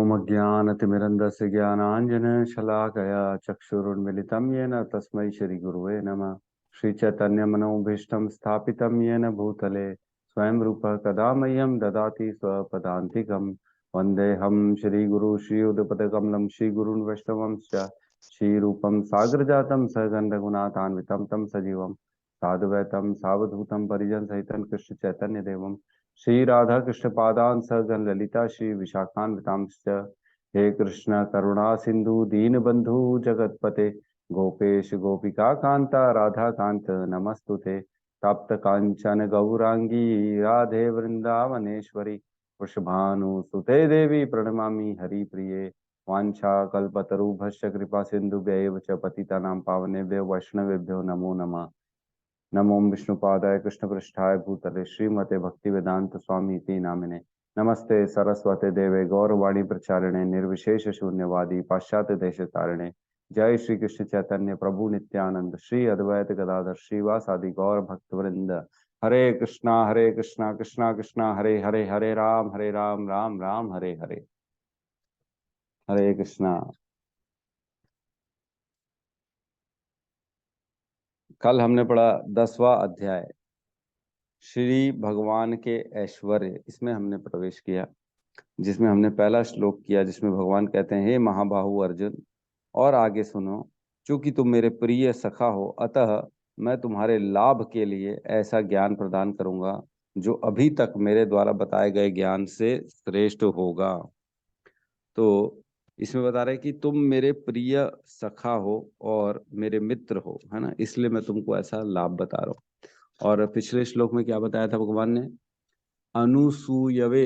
ओम अज्ञानतिमिरन्धस्य ज्ञानाञ्जनशलाकया चक्षुरुन्मिलितं येन तस्मै श्रीगुरुवे नमः। श्रीचैतन्यमनोभीष्टं स्थापितं येन भूतले स्वयं रूपः कदा मह्यं ददाति स्वपदान्तिकं। वन्देऽहं श्रीगुरु श्रीयुतपदकमलं श्रीगुरून् वैष्णवंश्च श्रीरूपं सागरजातं सगन्धगुणान्वितं तं सजीवं साधुवैतं सावधूतं परिजनसहितं कृष्णचैतन्यदेवं श्री राधा कृष्ण पादान सगन ललिता श्री विशाखान्वितांश्च। हे कृष्ण करुणा सिंधु दीन बंधु जगतपते गोपेश गोपिका कांता राधा कांत नमस्तुते। तप्त कांचन गौरांगी राधे वृंदावनेश्वरी वृषभानुसुते देवी प्रणमामि हरिप्रिये। वाञ्छा कल्पतरुभ्यश्च कृपा सिन्धुभ्यैव च पतितानां पावनेभ्यो वैष्णवेभ्यो नमो नमः। नमो विष्णुपादाय कृष्णपृष्ठाय भूतले श्रीमते भक्तिवेदांत स्वामी इति नामिने। नमस्ते सरस्वते देवे गौरवाणी प्रचारिणे निर्विशेष शून्यवादी पाश्चात्य देश तारिणे। जय श्री कृष्ण चैतन्य प्रभु नित्यानंद श्री अद्वैत गदाधर श्रीवासादि गौर भक्त वृंद। हरे कृष्णा कृष्णा कृष्णा हरे हरे, हरे राम राम राम हरे हरे। हरे कृष्णा। कल हमने पढ़ा 10वां अध्याय श्री भगवान के ऐश्वर्य, इसमें हमने प्रवेश किया, जिसमें हमने पहला श्लोक किया जिसमें भगवान कहते हैं, हे महाबाहु अर्जुन, और आगे सुनो, चूंकि तुम मेरे प्रिय सखा हो अतः मैं तुम्हारे लाभ के लिए ऐसा ज्ञान प्रदान करूंगा जो अभी तक मेरे द्वारा बताए गए ज्ञान से श्रेष्ठ होगा। तो इसमें बता रहे कि तुम मेरे प्रिय सखा हो और मेरे मित्र हो, है ना, इसलिए मैं तुमको ऐसा लाभ बता रहा हूँ। और पिछले श्लोक में क्या बताया था भगवान ने? अनुसूयवे,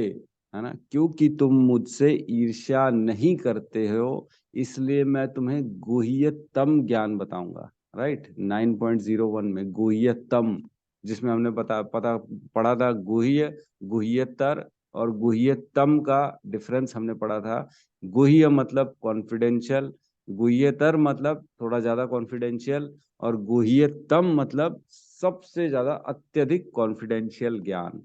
है ना, क्योंकि तुम मुझसे ईर्ष्या नहीं करते हो इसलिए मैं तुम्हें गुह्यतम ज्ञान बताऊंगा। राइट, 9.01 में गुह्यतम, जिसमें हमने पढ़ा था गुह्य, गुह्यतर और गुह्यतम का डिफरेंस हमने पढ़ा था। गुह्य मतलब कॉन्फिडेंशियल, गुह्यतर मतलब थोड़ा ज्यादा कॉन्फिडेंशियल, और गुह्यतम मतलब सबसे ज्यादा अत्यधिक कॉन्फिडेंशियल ज्ञान।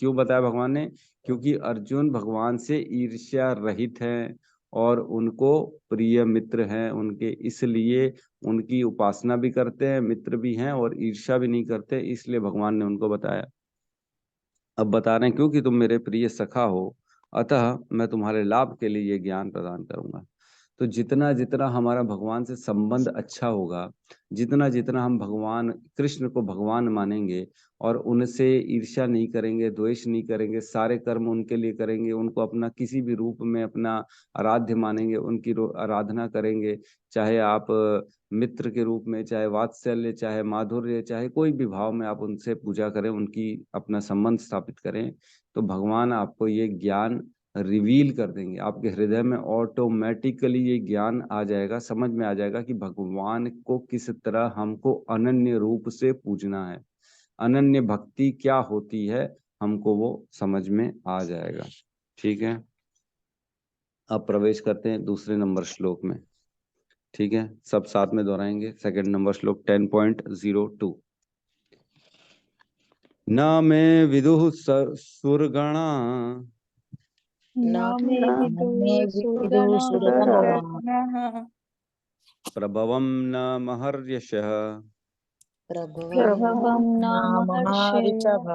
क्यों बताया भगवान ने? क्योंकि अर्जुन भगवान से ईर्ष्या रहित हैं और उनको प्रिय मित्र हैं उनके, इसलिए उनकी उपासना भी करते हैं, मित्र भी हैं और ईर्ष्या भी नहीं करते, इसलिए भगवान ने उनको बताया। अब बता रहे हैं क्योंकि तुम मेरे प्रिय सखा हो अतः मैं तुम्हारे लाभ के लिए ये ज्ञान प्रदान करूंगा। तो जितना जितना हमारा भगवान से संबंध अच्छा होगा, जितना जितना हम भगवान कृष्ण को भगवान मानेंगे और उनसे ईर्ष्या नहीं करेंगे, द्वेष नहीं करेंगे, सारे कर्म उनके लिए करेंगे, उनको अपना किसी भी रूप में अपना आराध्य मानेंगे, उनकी आराधना करेंगे, चाहे आप मित्र के रूप में, चाहे वात्सल्य, चाहे माधुर्य, चाहे कोई भी भाव में आप उनसे पूजा करें, उनकी अपना संबंध स्थापित करें, तो भगवान आपको ये ज्ञान रिवील कर देंगे। आपके हृदय में ऑटोमेटिकली ये ज्ञान आ जाएगा, समझ में आ जाएगा कि भगवान को किस तरह हमको अनन्य रूप से पूजना है, अनन्य भक्ति क्या होती है, हमको वो समझ में आ जाएगा। ठीक है, अब प्रवेश करते हैं दूसरे नंबर श्लोक में। ठीक है, सब साथ में दोहराएंगे। सेकंड नंबर श्लोक 10.02। न मे विदुः सुरगणा न मे विदुः सुरगणाः प्रभवं न महर्यशः प्रभवं न महर्षयः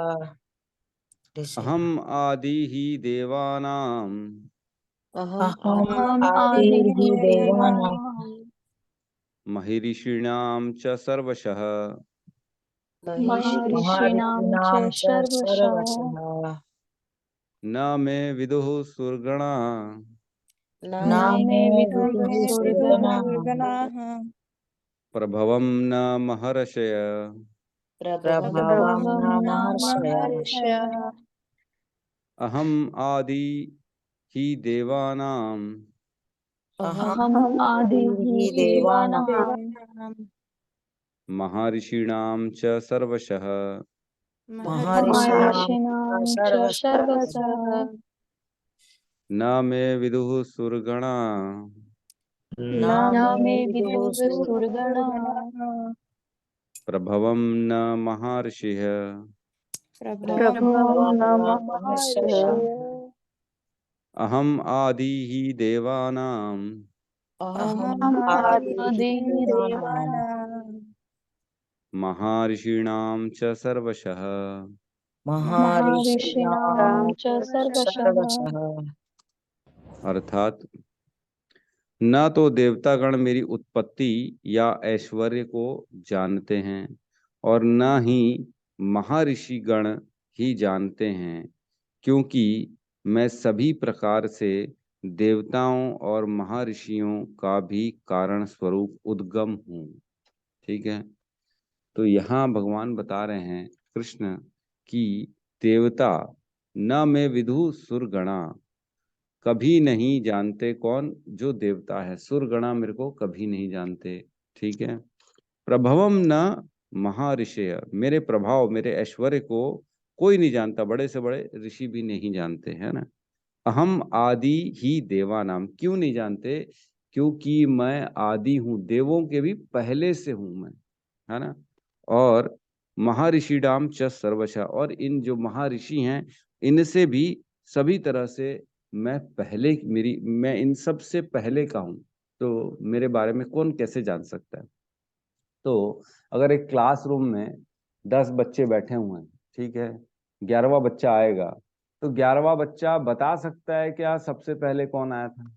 अहम् आदिः देवानां अहम् आदिः देवानां महिषीणां च सर्वशः महर्षीणां च सर्वशः न मे विदुः सुरगणा न मे विदुः सुरगणाः प्रभवं न महर्षय प्रभवं न महर्षयः अहम् आदि ही देवानां अहम् आदिः देवानां महर्षीणां च सर्वशः महर्षीणां च सर्वशः न मे विदुः सुरगणा न मे विदुः सुरगणाः प्रभवं न महर्षिः प्रभवं न महर्षयः अहम आदि ही देवानां अहम आदिदेवानां महर्षीणां च सर्वशः। महर्षिणां च सर्वशः। अर्थात न तो देवतागण मेरी उत्पत्ति या ऐश्वर्य को जानते हैं और न ही महर्षि गण ही जानते हैं, क्योंकि मैं सभी प्रकार से देवताओं और महर्षियों का भी कारण स्वरूप उद्गम हूँ। ठीक है, तो यहाँ भगवान बता रहे हैं कृष्ण कि देवता न मैं विदु सुरगणा, कभी नहीं जानते कौन जो देवता है, सुरगणा मेरे को कभी नहीं जानते। ठीक है, प्रभवम न महर्षय, मेरे प्रभाव मेरे ऐश्वर्य को कोई नहीं जानता, बड़े से बड़े ऋषि भी नहीं जानते, है ना। अहम आदि ही देवानाम, क्यों नहीं जानते, क्योंकि मैं आदि हूँ, देवों के भी पहले से हूं मैं, है ना। और महर्षिडाम च सर्वशः, और इन जो महर्षि हैं इनसे भी सभी तरह से मैं पहले, मैं इन सब से पहले का हूं, तो मेरे बारे में कौन कैसे जान सकता है। तो अगर एक क्लासरूम में 10 बच्चे बैठे हुए हैं, ठीक है, 11वां बच्चा आएगा, तो 11वां बच्चा बता सकता है क्या सबसे पहले कौन आया था?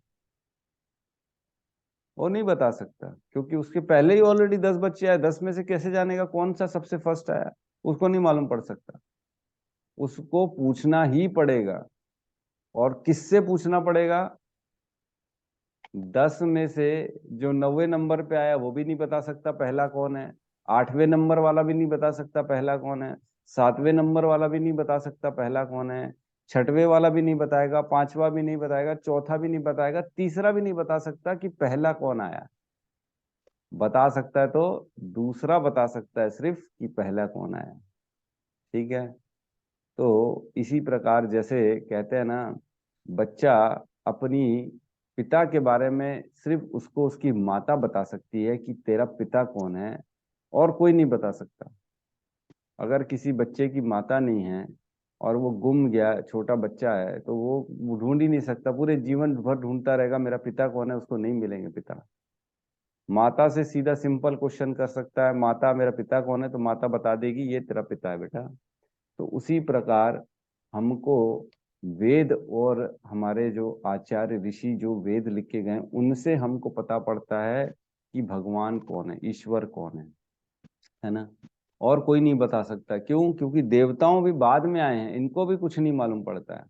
वो नहीं बता सकता, क्योंकि उसके पहले ही ऑलरेडी 10 बच्चे आए, 10 में से कैसे जानेगा कौन सा सबसे फर्स्ट आया? उसको नहीं मालूम पड़ सकता, उसको पूछना ही पड़ेगा। और किससे पूछना पड़ेगा? 10 में से जो 90वें नंबर पे आया वो भी नहीं बता सकता पहला कौन है, 8वें नंबर वाला भी नहीं बता सकता पहला कौन है, 7वें नंबर वाला भी नहीं बता सकता पहला कौन है, 6वें वाला भी नहीं बताएगा, 5वां भी नहीं बताएगा, चौथा भी नहीं बताएगा, तीसरा भी नहीं बता सकता कि पहला कौन आया। बता सकता है तो दूसरा बता सकता है सिर्फ कि पहला कौन आया। ठीक है, तो इसी प्रकार जैसे कहते हैं ना, बच्चा अपनी पिता के बारे में सिर्फ उसको उसकी माता बता सकती है कि तेरा पिता कौन है, और कोई नहीं बता सकता। अगर किसी बच्चे की माता नहीं है और वो गुम गया, छोटा बच्चा है, तो वो ढूंढ ही नहीं सकता, पूरे जीवन भर ढूंढता रहेगा मेरा पिता कौन है, उसको नहीं मिलेंगे पिता। माता से सीधा सिंपल क्वेश्चन कर सकता है, माता मेरा पिता कौन है, तो माता बता देगी ये तेरा पिता है बेटा। तो उसी प्रकार हमको वेद और हमारे जो आचार्य ऋषि जो वेद लिख के गए उनसे हमको पता पड़ता है कि भगवान कौन है, ईश्वर कौन है ना। और कोई नहीं बता सकता, क्यों? क्योंकि देवताओं भी बाद में आए हैं, इनको भी कुछ नहीं मालूम पड़ता है।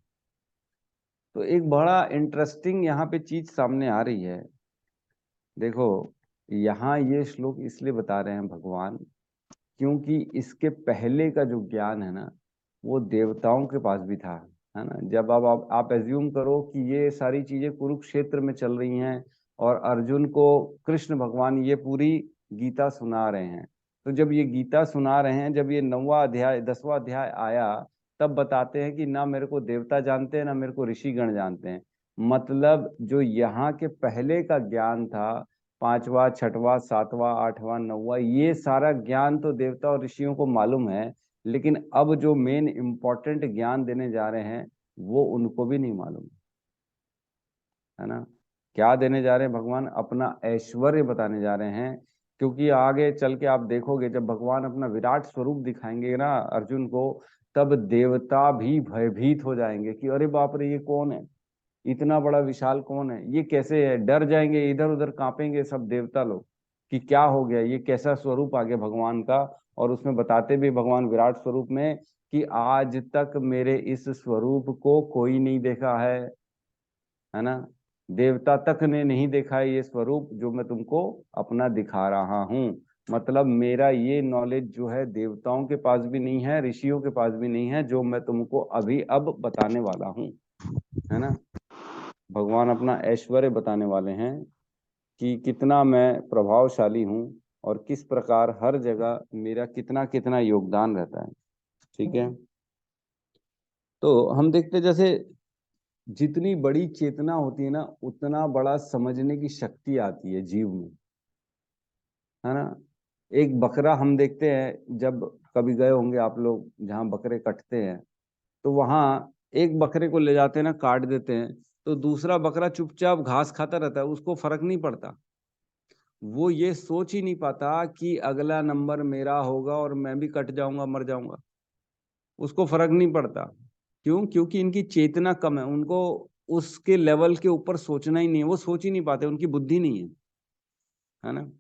तो एक बड़ा इंटरेस्टिंग यहाँ पे चीज सामने आ रही है। देखो, यहाँ ये श्लोक इसलिए बता रहे हैं भगवान, क्योंकि इसके पहले का जो ज्ञान है ना, वो देवताओं के पास भी था, है ना। जब अब आप एज्यूम करो कि ये सारी चीजें कुरुक्षेत्र में चल रही हैं और अर्जुन को कृष्ण भगवान ये पूरी गीता सुना रहे हैं, तो जब ये गीता सुना रहे हैं, जब ये 9वां अध्याय 10वां अध्याय आया, तब बताते हैं कि ना मेरे को देवता जानते हैं ना मेरे को ऋषिगण जानते हैं। मतलब जो यहाँ के पहले का ज्ञान था, 5वां 6वां 7वां 8वां 9वां, ये सारा ज्ञान तो देवता और ऋषियों को मालूम है, लेकिन अब जो मेन इम्पोर्टेंट ज्ञान देने जा रहे हैं वो उनको भी नहीं मालूम, है ना। क्या देने जा रहे हैं भगवान? अपना ऐश्वर्य बताने जा रहे हैं। क्योंकि आगे चल के आप देखोगे, जब भगवान अपना विराट स्वरूप दिखाएंगे ना अर्जुन को, तब देवता भी भयभीत हो जाएंगे कि अरे बाप रे, ये कौन है, इतना बड़ा विशाल कौन है, ये कैसे है, डर जाएंगे, इधर उधर कांपेंगे सब देवता लोग कि क्या हो गया, ये कैसा स्वरूप आ गया भगवान का। और उसमें बताते भी भगवान विराट स्वरूप में कि आज तक मेरे इस स्वरूप को कोई नहीं देखा है ना। देवता तक ने नहीं देखा है ये स्वरूप जो मैं तुमको अपना दिखा रहा हूँ। मतलब मेरा ये नॉलेज जो है देवताओं के पास भी नहीं है, ऋषियों के पास भी नहीं है, जो मैं तुमको अभी अब बताने वाला हूँ, है ना। भगवान अपना ऐश्वर्य बताने वाले हैं कि कितना मैं प्रभावशाली हूँ और किस प्रकार हर जगह मेरा कितना कितना योगदान रहता है। ठीक है, तो हम देखते हैं, जैसे जितनी बड़ी चेतना होती है ना, उतना बड़ा समझने की शक्ति आती है जीव में, है ना। एक बकरा हम देखते हैं, जब कभी गए होंगे आप लोग जहाँ बकरे कटते हैं, तो वहां एक बकरे को ले जाते हैं ना, काट देते हैं, तो दूसरा बकरा चुपचाप घास खाता रहता है, उसको फर्क नहीं पड़ता। वो ये सोच ही नहीं पाता कि अगला नंबर मेरा होगा और मैं भी कट जाऊंगा, मर जाऊंगा। उसको फर्क नहीं पड़ता। क्यों? क्योंकि इनकी चेतना कम है, उनको उसके लेवल के ऊपर सोचना ही नहीं है, वो सोच ही नहीं पाते, उनकी बुद्धि नहीं है ना।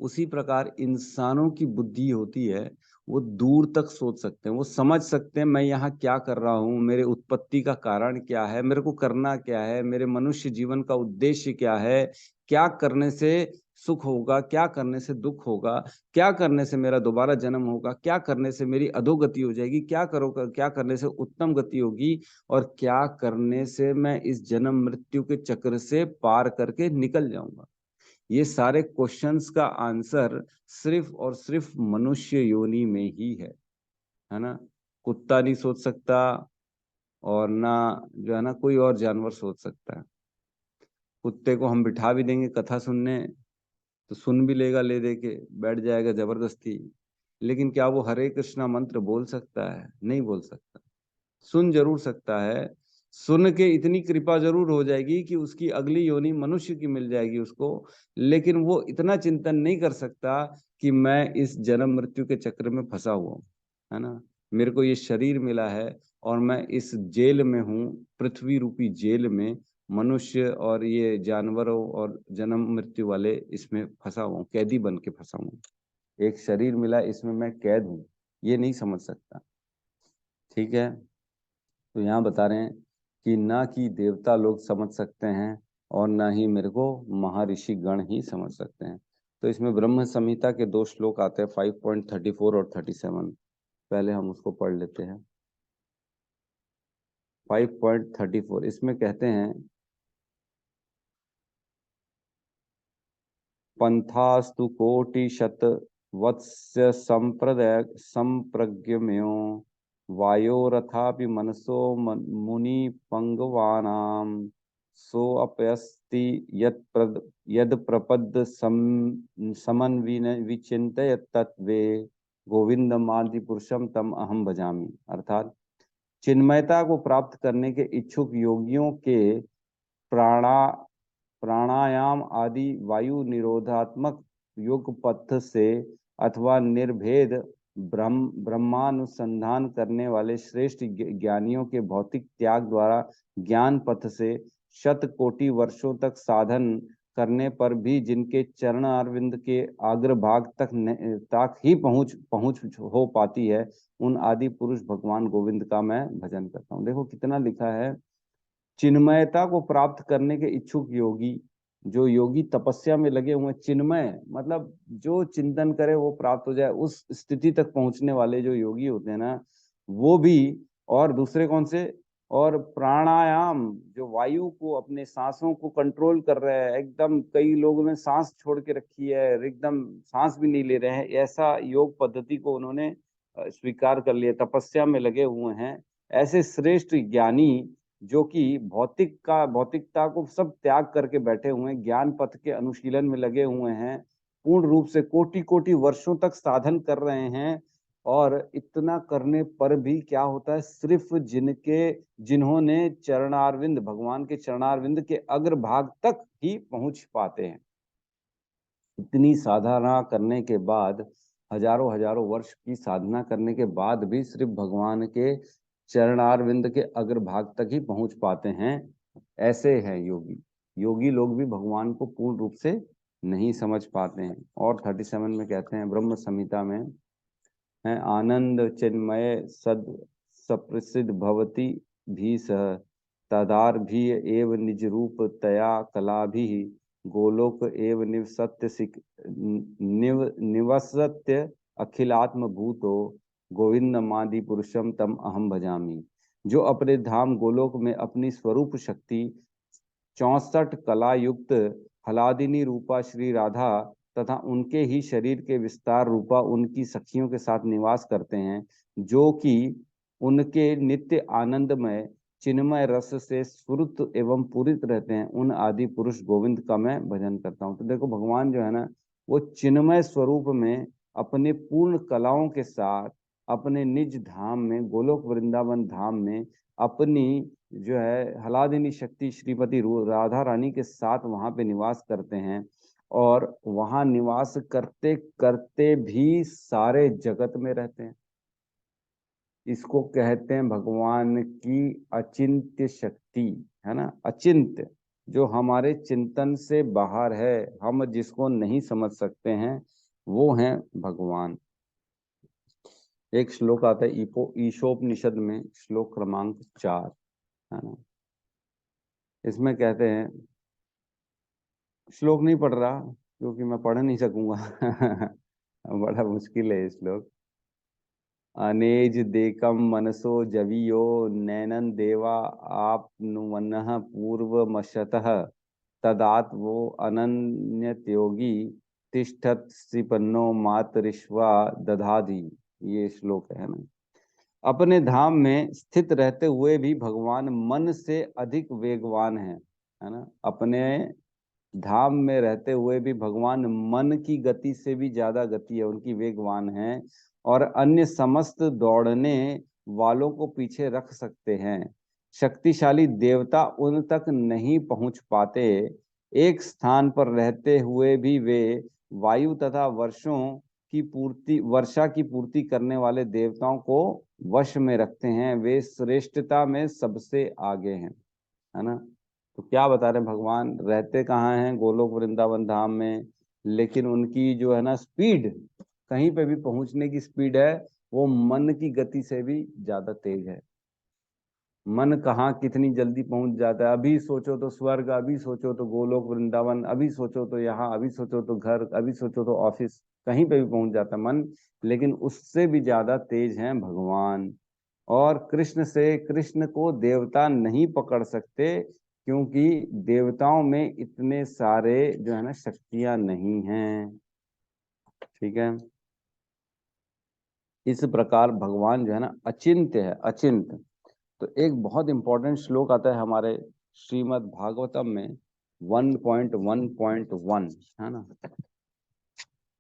उसी प्रकार इंसानों की बुद्धि होती है, वो दूर तक सोच सकते हैं, वो समझ सकते हैं मैं यहाँ क्या कर रहा हूँ, मेरे उत्पत्ति का कारण क्या है, मेरे को करना क्या है, मेरे मनुष्य जीवन का उद्देश्य क्या है, क्या करने से सुख होगा, क्या करने से दुख होगा, क्या करने से मेरा दोबारा जन्म होगा, क्या करने से मेरी अधोगति हो जाएगी, क्या करने से उत्तम गति होगी, और क्या करने से मैं इस जन्म मृत्यु के चक्र से पार करके निकल जाऊंगा। ये सारे क्वेश्चंस का आंसर सिर्फ और सिर्फ मनुष्य योनि में ही है ना। कुत्ता नहीं सोच सकता, और ना जो है ना कोई और जानवर सोच सकता है। कुत्ते को हम बिठा भी देंगे कथा सुनने तो सुन भी लेगा, ले दे के बैठ जाएगा जबरदस्ती। लेकिन क्या वो हरे कृष्णा मंत्र बोल सकता है? नहीं बोल सकता। सुन जरूर सकता है, सुन के इतनी कृपा जरूर हो जाएगी कि उसकी अगली योनि मनुष्य की मिल जाएगी उसको। लेकिन वो इतना चिंतन नहीं कर सकता कि मैं इस जन्म मृत्यु के चक्र में फंसा हुआ हूं, है ना। मेरे को ये शरीर मिला है और मैं इस जेल में हूँ, पृथ्वी रूपी जेल में, मनुष्य और ये जानवरों और जन्म मृत्यु वाले इसमें फंसा हुआ हूँ, कैदी बन के फंसा हूँ। एक शरीर मिला, इसमें मैं कैद हूँ, ये नहीं समझ सकता। ठीक है। तो यहाँ बता रहे हैं कि ना कि देवता लोग समझ सकते हैं और ना ही मेरे को महर्षि गण ही समझ सकते हैं। तो इसमें ब्रह्म संहिता के 2 श्लोक आते हैं, 5.34 और 37। पहले हम उसको पढ़ लेते हैं। 5.34 इसमें कहते हैं, पंथास्तु कोटि शत वत्स्य संप्रदय संप्रज्ञम्यो वायोरथापि मनसो मुनि पंगवानाम सो अपयस्ति यद प्रपद समन्विन विचिन्तय तत्वे गोविंदमादि पुरुषम तम अहम भजामि। अर्थात चिन्मयता को प्राप्त करने के इच्छुक योगियों के प्राणा प्राणायाम आदि वायु निरोधात्मक योग पथ से अथवा निर्भेद ब्रह्मानुसंधान करने वाले श्रेष्ठ ज्ञानियों के भौतिक त्याग द्वारा ज्ञान पथ से शत कोटि वर्षों तक साधन करने पर भी जिनके चरण अरविंद के अग्रभाग तक ही पहुंच पहुंच हो पाती है, उन आदि पुरुष भगवान गोविंद का मैं भजन करता हूँ। देखो कितना लिखा है, चिन्मयता को प्राप्त करने के इच्छुक योगी, जो योगी तपस्या में लगे हुए, चिन्मय मतलब जो चिंतन करे वो प्राप्त हो जाए, उस स्थिति तक पहुंचने वाले जो योगी होते हैं ना, वो भी। और दूसरे कौन से? और प्राणायाम, जो वायु को, अपने सांसों को कंट्रोल कर रहे हैं एकदम, कई लोगों ने सांस छोड़ के रखी है, एकदम सांस भी नहीं ले रहे हैं, ऐसा योग पद्धति को उन्होंने स्वीकार कर लिया, तपस्या में लगे हुए हैं। ऐसे श्रेष्ठ ज्ञानी जो कि भौतिकता को सब त्याग करके बैठे हुए हैं, ज्ञान पथ के अनुशीलन में लगे हुए हैं, पूर्ण रूप से कोटि कोटि वर्षों तक साधन कर रहे हैं। और इतना करने पर भी क्या होता है, सिर्फ जिन्होंने चरणारविंद, भगवान के चरणारविंद के अग्रभाग तक ही पहुंच पाते हैं। इतनी साधना करने के बाद, हजारों हजारों वर्ष की साधना करने के बाद भी सिर्फ भगवान के चरणारविंद के अग्रभाग तक ही पहुंच पाते हैं। ऐसे हैं योगी। योगी लोग भी भगवान को पूर्ण रूप से नहीं समझ पाते हैं। और 37 में कहते हैं, ब्रह्म संहिता में है, आनंद चिन्मय सद सप्रसिद्ध भवति भी सह तदार भी एव निज रूप तया कला भी गोलोक एव निवसत्य अखिलात्म भूतो गोविंद मादि पुरुषम तम अहम भजामी। जो अपने धाम गोलोक में अपनी स्वरूप शक्ति 64 कला युक्त हलादिनी रूपा श्री राधा तथा उनके ही शरीर के विस्तार रूपा उनकी सखियों के साथ निवास करते हैं, जो कि उनके नित्य आनंदमय चिन्मय रस से स्फुरित एवं पूरित रहते हैं, उन आदि पुरुष गोविंद का मैं भजन करता हूँ। तो देखो भगवान जो है ना, वो चिन्मय स्वरूप में अपने पूर्ण कलाओं के साथ अपने निज धाम में, गोलोक वृंदावन धाम में अपनी जो है हलादिनी शक्ति श्रीमती राधा रानी के साथ वहां पे निवास करते हैं, और वहां निवास करते करते भी सारे जगत में रहते हैं। इसको कहते हैं भगवान की अचिंत्य शक्ति, है ना। अचिंत्य, जो हमारे चिंतन से बाहर है, हम जिसको नहीं समझ सकते हैं, वो हैं भगवान। एक श्लोक आता है ईशोपनिषद में, श्लोक क्रमांक 4, है ना। इसमें कहते हैं, श्लोक नहीं पढ़ रहा क्योंकि मैं पढ़ नहीं सकूंगा बड़ा मुश्किल है ये श्लोक। अनेज देकम मनसो जवियो नैनन देवा आपनुमनः पूर्वमशतः तदात वो अनन्यतयोगी तिष्ठत श्रीपन्नो मातरिश्वा दधाधि। ये श्लोक है ना। अपने धाम में स्थित रहते हुए भी भगवान मन से अधिक वेगवान है ना। अपने धाम में रहते हुए भी भगवान मन की गति से भी ज्यादा गति है उनकी, वेगवान है, और अन्य समस्त दौड़ने वालों को पीछे रख सकते हैं। शक्तिशाली देवता उन तक नहीं पहुंच पाते। एक स्थान पर रहते हुए भी वे वायु तथा वर्षा की पूर्ति करने वाले देवताओं को वश में रखते हैं। वे श्रेष्ठता में सबसे आगे हैं, है ना। तो क्या बता रहे हैं, भगवान रहते कहाँ हैं, गोलोक वृंदावन धाम में, लेकिन उनकी जो है ना स्पीड, कहीं पे भी पहुंचने की स्पीड है, वो मन की गति से भी ज्यादा तेज है। मन कहाँ कितनी जल्दी पहुंच जाता है, अभी सोचो तो स्वर्ग, अभी सोचो तो गोलोक वृंदावन, अभी सोचो तो यहाँ, अभी सोचो तो घर, अभी सोचो तो ऑफिस, कहीं पे भी पहुंच जाता है मन। लेकिन उससे भी ज्यादा तेज हैं भगवान। और कृष्ण को देवता नहीं पकड़ सकते, क्योंकि देवताओं में इतने सारे जो है ना शक्तियां नहीं हैं। ठीक है। इस प्रकार भगवान जो है ना अचिंत्य है, अचिंत्य। तो एक बहुत इंपॉर्टेंट श्लोक आता है हमारे श्रीमद् भागवतम में 1.1.1, है ना।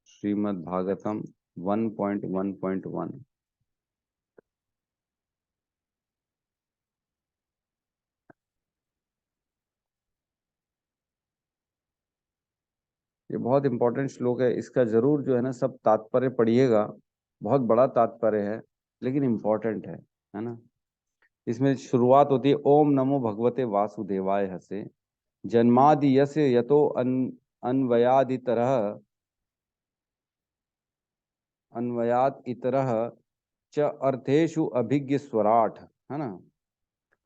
श्रीमद् भागवतम 1.1.1। ये बहुत इंपॉर्टेंट श्लोक है, इसका जरूर जो है ना सब तात्पर्य पढ़िएगा। बहुत बड़ा तात्पर्य है, लेकिन इंपॉर्टेंट है ना। इसमें शुरुआत होती है, ओम नमो भगवते वासुदेवाय हसे जन्मादि यस्य यतो अन्वयात इतरः च अर्थेषु अभिज्ञ स्वराट, है ना।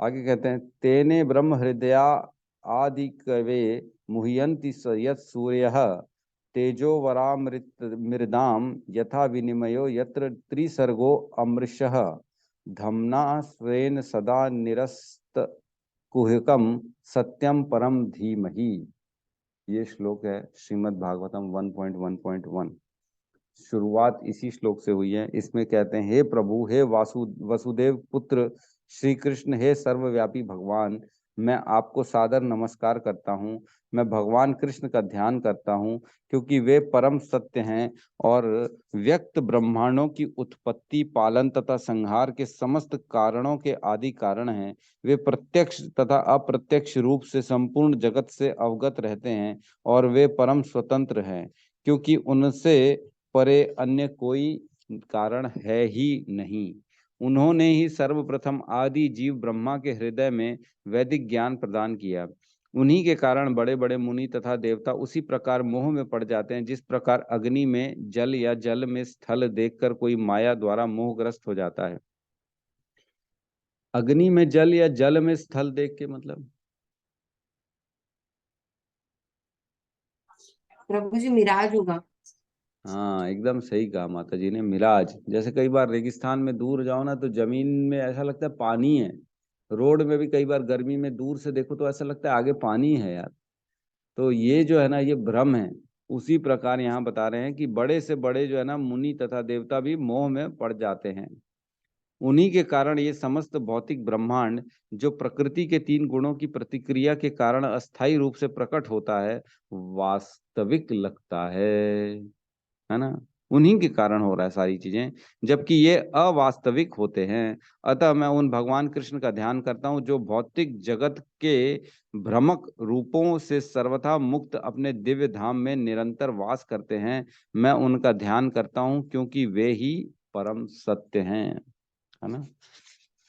आगे कहते हैं, तेने ब्रह्म हृदया आदि कवे मुह्यन्ति यत् सूर्यः तेजो वरामृत मृदाम यथा विनिमयो यत्र त्रिसर्गो अमृषः धम्ना स्वेन सदा निरस्त कुहकम सत्यम परम धीमहि। ये श्लोक है श्रीमद् भागवतम 1.1.1। शुरुआत इसी श्लोक से हुई है। इसमें कहते हैं, हे प्रभु, हे वसुदेव पुत्र श्री कृष्ण, हे सर्वव्यापी भगवान, मैं आपको सादर नमस्कार करता हूँ। मैं भगवान कृष्ण का ध्यान करता हूँ, क्योंकि वे परम सत्य हैं और व्यक्त ब्रह्मांडों की उत्पत्ति, पालन तथा संहार के समस्त कारणों के आदि कारण हैं। वे प्रत्यक्ष तथा अप्रत्यक्ष रूप से संपूर्ण जगत से अवगत रहते हैं, और वे परम स्वतंत्र हैं, क्योंकि उनसे परे अन्य कोई कारण है ही नहीं। उन्होंने ही सर्वप्रथम आदि जीव ब्रह्मा के हृदय में वैदिक ज्ञान प्रदान किया। उन्हीं के कारण बड़े बड़े मुनि तथा देवता उसी प्रकार मोह में पड़ जाते हैं, जिस प्रकार अग्नि में जल या जल में स्थल देखकर कोई माया द्वारा मोहग्रस्त हो जाता है। अग्नि में जल या जल में स्थल देख के मतलब, प्रभु जी मिराज होगा। हाँ एकदम सही कहा माता जी ने, मिराज। जैसे कई बार रेगिस्तान में दूर जाओ ना, तो जमीन में ऐसा लगता है पानी है। रोड में भी कई बार गर्मी में दूर से देखो तो ऐसा लगता है आगे पानी है यार। तो ये जो है ना, ये भ्रम है। उसी प्रकार यहाँ बता रहे हैं कि बड़े से बड़े जो है ना मुनि तथा देवता भी मोह में पड़ जाते हैं। उन्हीं के कारण ये समस्त भौतिक ब्रह्मांड, जो प्रकृति के 3 गुणों की प्रतिक्रिया के कारण अस्थायी रूप से प्रकट होता है, वास्तविक लगता है ना। उन्हीं के कारण हो रहा है सारी चीजें, जबकि ये अवास्तविक होते हैं। अतः मैं उन भगवान कृष्ण का ध्यान करता हूँ जो भौतिक जगत के भ्रमक रूपों से सर्वथा मुक्त अपने दिव्य धाम में निरंतर वास करते हैं। मैं उनका ध्यान करता हूँ क्योंकि वे ही परम सत्य हैं, है ना।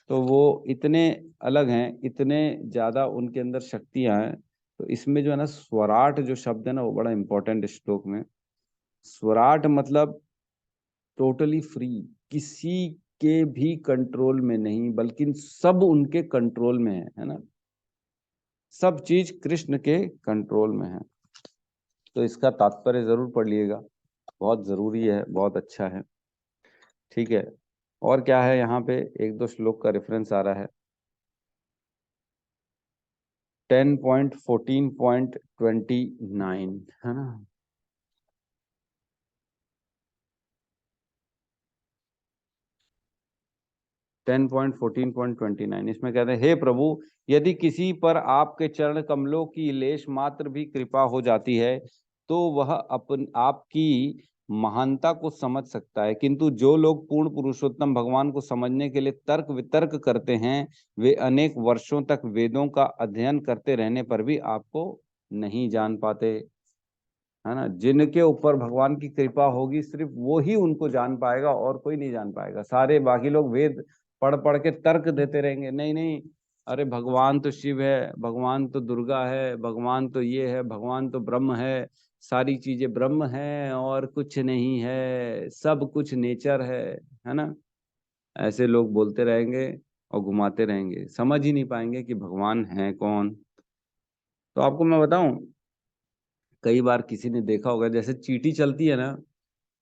तो वो इतने अलग हैं, इतने ज्यादा उनके अंदर शक्तियां हैं। तो इसमें जो है ना, स्वराट जो शब्द है ना, वो बड़ा इंपॉर्टेंट श्लोक में। स्वराट मतलब टोटली फ्री, किसी के भी कंट्रोल में नहीं, बल्कि सब उनके कंट्रोल में है ना। सब चीज कृष्ण के कंट्रोल में है। तो इसका तात्पर्य जरूर पढ़ लिएगा, बहुत जरूरी है, बहुत अच्छा है। ठीक है, और क्या है यहाँ पे, एक दो श्लोक का रेफरेंस आ रहा है। 10.14.29 है ना। 10.14.29 इसमें कहते हैं, हे प्रभु, यदि किसी पर आपके चरण कमलों की लेश मात्र भी कृपा हो जाती है तो वह अपन आपकी महानता को समझ सकता है, किंतु जो लोग पूर्ण पुरुषोत्तम भगवान को समझने के लिए तर्क वितर्क करते हैं वे अनेक वर्षों तक वेदों का अध्ययन करते रहने पर भी आपको नहीं जान पाते, है ना। जिनके ऊपर भगवान की कृपा होगी सिर्फ वो ही उनको जान पाएगा, और कोई नहीं जान पाएगा। सारे बाकी लोग वेद पढ़ पढ़ के तर्क देते रहेंगे, नहीं नहीं, अरे भगवान तो शिव है, भगवान तो दुर्गा है, भगवान तो ये है, भगवान तो ब्रह्म है, सारी चीजें ब्रह्म है और कुछ नहीं है, सब कुछ नेचर है ना। ऐसे लोग बोलते रहेंगे और घुमाते रहेंगे, समझ ही नहीं पाएंगे कि भगवान है कौन। तो आपको मैं बताऊं, कई बार किसी ने देखा होगा, जैसे चींटी चलती है ना,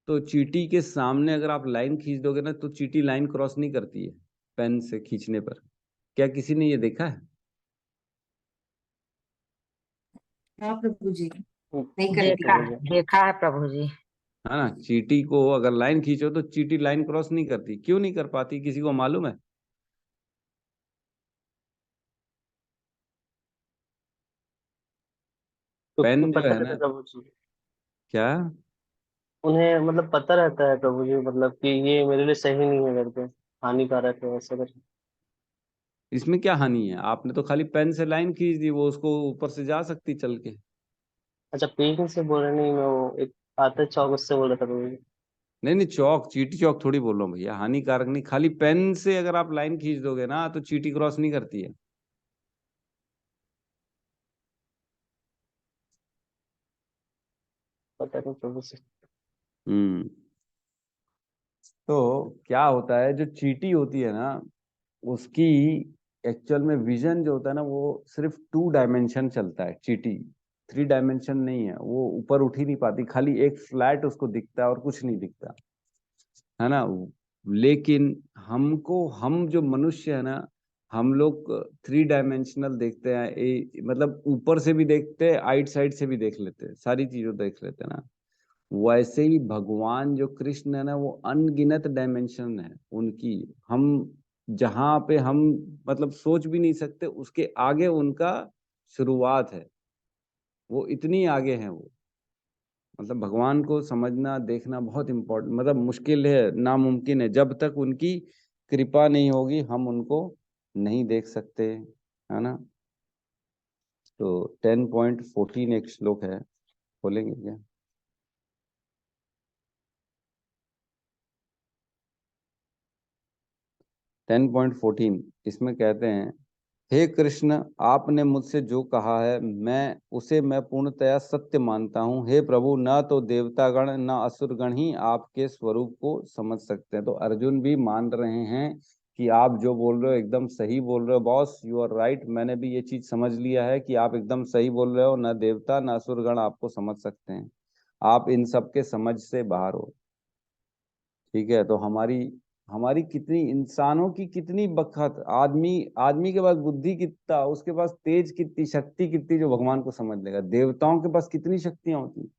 तो चींटी के सामने अगर आप लाइन खींच दोगे ना, तो चींटी लाइन क्रॉस नहीं करती है पेन से खींचने पर। क्या किसी ने ये देखा है? हाँ प्रभु जी, नहीं करती। देखा देखा है प्रभु जी। है ना, चींटी को अगर लाइन खींचो तो चींटी लाइन क्रॉस नहीं करती। क्यों नहीं कर पाती, किसी को मालूम है? क्योंकि पेन जो पता है रहता ना, है प्रभु जी, क्या, उन्हें मतलब पता रहता है प्रभु जी, मतलब कि ये मेरे लिए सही नहीं है करके, हानिकारक है ऐसा करके। इसमें क्या हानि है? आपने तो खाली पेन से लाइन खींच दी, वो उसको ऊपर से जा सकती चल के। अच्छा, पेन से बोल रहे नहीं, मैं वो एक आता चौक उससे बोल रहा था प्रभु जी। नहीं नहीं, चौक, चींटी चौक थोड़ी बोल रहा हूँ भैया, हानिकारक नहीं। खाली पेन से अगर आप लाइन खींच दोगे ना तो चींटी क्रॉस नहीं करती है। पता नहीं प्रभु से। हम्म। तो क्या होता है, जो चींटी होती है ना, उसकी एक्चुअल में विजन जो होता है ना, वो सिर्फ 2 डायमेंशन चलता है। चींटी 3 डायमेंशन नहीं है, वो ऊपर उठ ही नहीं पाती, खाली एक फ्लैट उसको दिखता है और कुछ नहीं दिखता, है ना। लेकिन हमको, हम जो मनुष्य है ना, हम लोग 3 डायमेंशनल देखते हैं। मतलब ऊपर से भी देखते हैं, आइट साइड से भी देख लेते हैं, सारी चीजों देख लेते हैं ना। वैसे ही भगवान जो कृष्ण है ना, वो अनगिनत डायमेंशन है उनकी। हम जहाँ पे हम मतलब सोच भी नहीं सकते, उसके आगे उनका शुरुआत है। वो इतनी आगे हैं वो। मतलब भगवान को समझना देखना बहुत इम्पोर्टेंट, मतलब मुश्किल है, नामुमकिन है। जब तक उनकी कृपा नहीं होगी हम उनको नहीं देख सकते, है ना। तो 10.14 एक श्लोक है, खोलेंगे क्या? 10.14 इसमें कहते हैं, हे कृष्ण, आपने मुझसे जो कहा है मैं पूर्णतया सत्य मानता हूँ। हे प्रभु, न तो देवतागण न असुरगण ही आपके स्वरूप को समझ सकते हैं। तो अर्जुन भी मान रहे हैं कि आप जो बोल रहे हो एकदम सही बोल रहे हो बॉस, यू आर राइट। मैंने भी ये चीज समझ लिया है कि आप एकदम सही बोल रहे हो, न देवता न असुरगण आपको समझ सकते हैं, आप इन सब के समझ से बाहर हो। ठीक है, तो हमारी हमारी कितनी, इंसानों की कितनी बखत, आदमी आदमी के पास बुद्धि कितना, उसके पास तेज कितनी, शक्ति कितनी, जो भगवान को समझ लेगा। देवताओं के पास कितनी शक्तियां होती,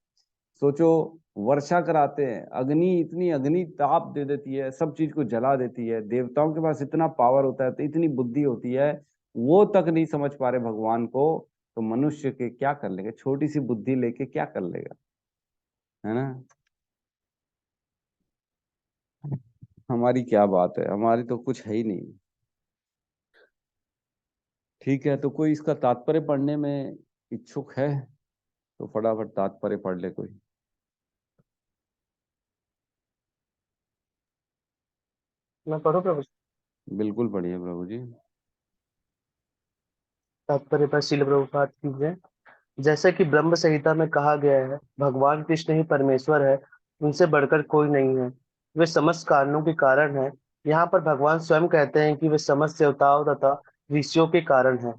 सोचो। वर्षा कराते हैं, अग्नि, इतनी अग्नि ताप दे देती है, सब चीज को जला देती है। देवताओं के पास इतना पावर होता है, तो इतनी बुद्धि होती है, वो तक नहीं समझ पा रहे भगवान को। तो मनुष्य के क्या कर लेगा, छोटी सी बुद्धि लेके क्या कर लेगा, है ना। हमारी क्या बात है, हमारी तो कुछ है ही नहीं। ठीक है, तो कोई इसका तात्पर्य पढ़ने में इच्छुक है तो फटाफट तात्पर्य पढ़ ले कोई। मैं पढ़ूं प्रभु? बिल्कुल पढ़िए प्रभु जी। तात्पर्य पर श्रील प्रभुपाद की जय। जैसे कि ब्रह्म संहिता में कहा गया है, भगवान कृष्ण ही परमेश्वर है, उनसे बढ़कर कोई नहीं है। वे समस्त कारणों के कारण है। यहाँ पर भगवान स्वयं कहते हैं कि वे समस्त देवताओं तथा ऋषियों के कारण है।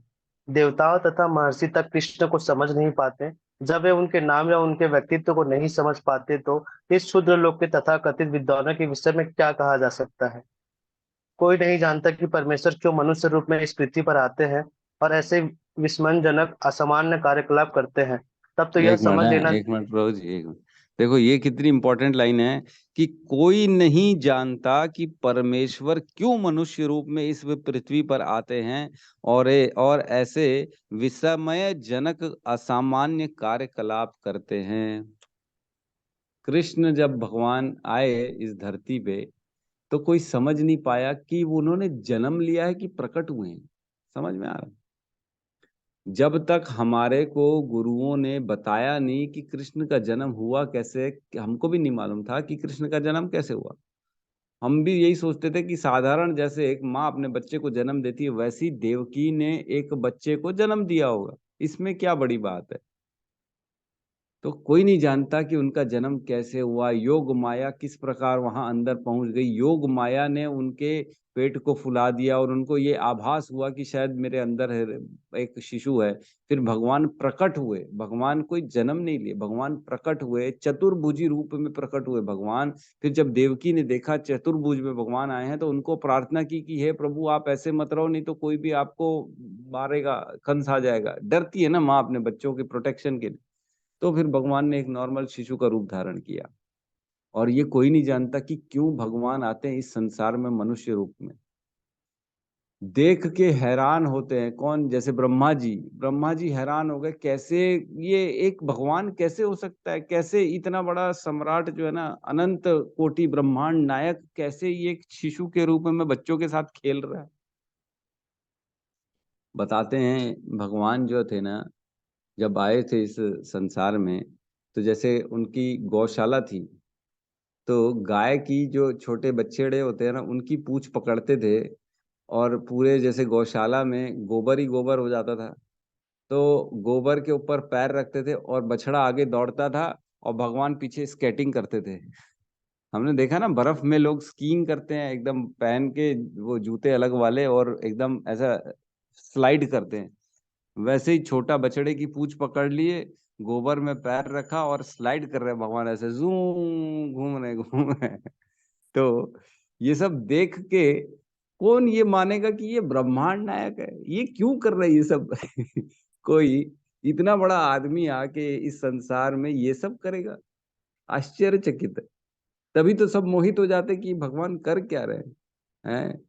देवताओं तथा महर्षि तक कृष्ण को समझ नहीं पाते। जब वे उनके नाम या उनके व्यक्तित्व को नहीं समझ पाते तो इस क्षुद्र लोक के तथा कथित विद्वानों के विषय में क्या कहा जा सकता है। कोई नहीं जानता कि परमेश्वर क्यों मनुष्य रूप में इस पृथ्वी पर आते हैं और ऐसे विस्मयजनक असामान्य कार्यकलाप करते हैं। तब तो यह एक मिनट समझ है, लेना। एक मिनट प्रभु जी, एक मिनट। देखो ये कितनी इंपॉर्टेंट लाइन है कि कोई नहीं जानता कि परमेश्वर क्यों मनुष्य रूप में इस पृथ्वी पर आते हैं और ऐसे विस्मयजनक असामान्य कार्यकलाप करते हैं। कृष्ण जब भगवान आए इस धरती पे तो कोई समझ नहीं पाया कि वो उन्होंने जन्म लिया है कि प्रकट हुए हैं। समझ में आ रहा है? जब तक हमारे को गुरुओं ने बताया नहीं कि कृष्ण का जन्म हुआ कैसे, कि हमको भी नहीं मालूम था कि कृष्ण का जन्म कैसे हुआ। हम भी यही सोचते थे कि साधारण जैसे एक माँ अपने बच्चे को जन्म देती है वैसी देवकी ने एक बच्चे को जन्म दिया होगा, इसमें क्या बड़ी बात है। तो कोई नहीं जानता कि उनका जन्म कैसे हुआ, योग माया किस प्रकार वहां अंदर पहुंच गई। योग माया ने उनके पेट को फुला दिया और उनको ये आभास हुआ कि शायद मेरे अंदर एक शिशु है। फिर भगवान प्रकट हुए, भगवान कोई जन्म नहीं लिए, भगवान प्रकट हुए, चतुर्भुजी रूप में प्रकट हुए भगवान। फिर जब देवकी ने देखा चतुर्भुज में भगवान आए हैं तो उनको प्रार्थना की कि हे प्रभु आप ऐसे मत रहो, नहीं तो कोई भी आपको मारेगा, कंस आ जाएगा। डरती है ना माँ अपने बच्चों के प्रोटेक्शन के लिए। तो फिर भगवान ने एक नॉर्मल शिशु का रूप धारण किया। और ये कोई नहीं जानता कि क्यों भगवान आते हैं इस संसार में मनुष्य रूप में। देख के हैरान होते हैं कौन, जैसे ब्रह्मा जी हैरान हो गए, कैसे ये एक भगवान कैसे हो सकता है, कैसे इतना बड़ा सम्राट जो है ना, अनंत कोटि ब्रह्मांड नायक, कैसे ये एक शिशु के रूप में बच्चों के साथ खेल रहा है। बताते हैं भगवान जो थे ना, जब आए थे इस संसार में, तो जैसे उनकी गौशाला थी, तो गाय की जो छोटे बच्चेड़े होते हैं ना, उनकी पूंछ पकड़ते थे और पूरे जैसे गौशाला में गोबर ही गोबर हो जाता था। तो गोबर के ऊपर पैर रखते थे और बछड़ा आगे दौड़ता था और भगवान पीछे स्केटिंग करते थे। हमने देखा ना बर्फ में लोग स्कीइंग करते हैं, एकदम पहन के वो जूते अलग वाले और एकदम ऐसा स्लाइड करते हैं। वैसे ही छोटा बछड़े की पूंछ पकड़ लिए, गोबर में पैर रखा और स्लाइड कर रहे हैं भगवान, ऐसे जूम घूम रहे। तो ये सब देख के कौन ये मानेगा कि ये ब्रह्मांड नायक है, ये क्यों कर रहे हैं ये सब। कोई इतना बड़ा आदमी आके इस संसार में ये सब करेगा, आश्चर्यचकित है। तभी तो सब मोहित हो जाते कि भगवान कर क्या रहे हैं।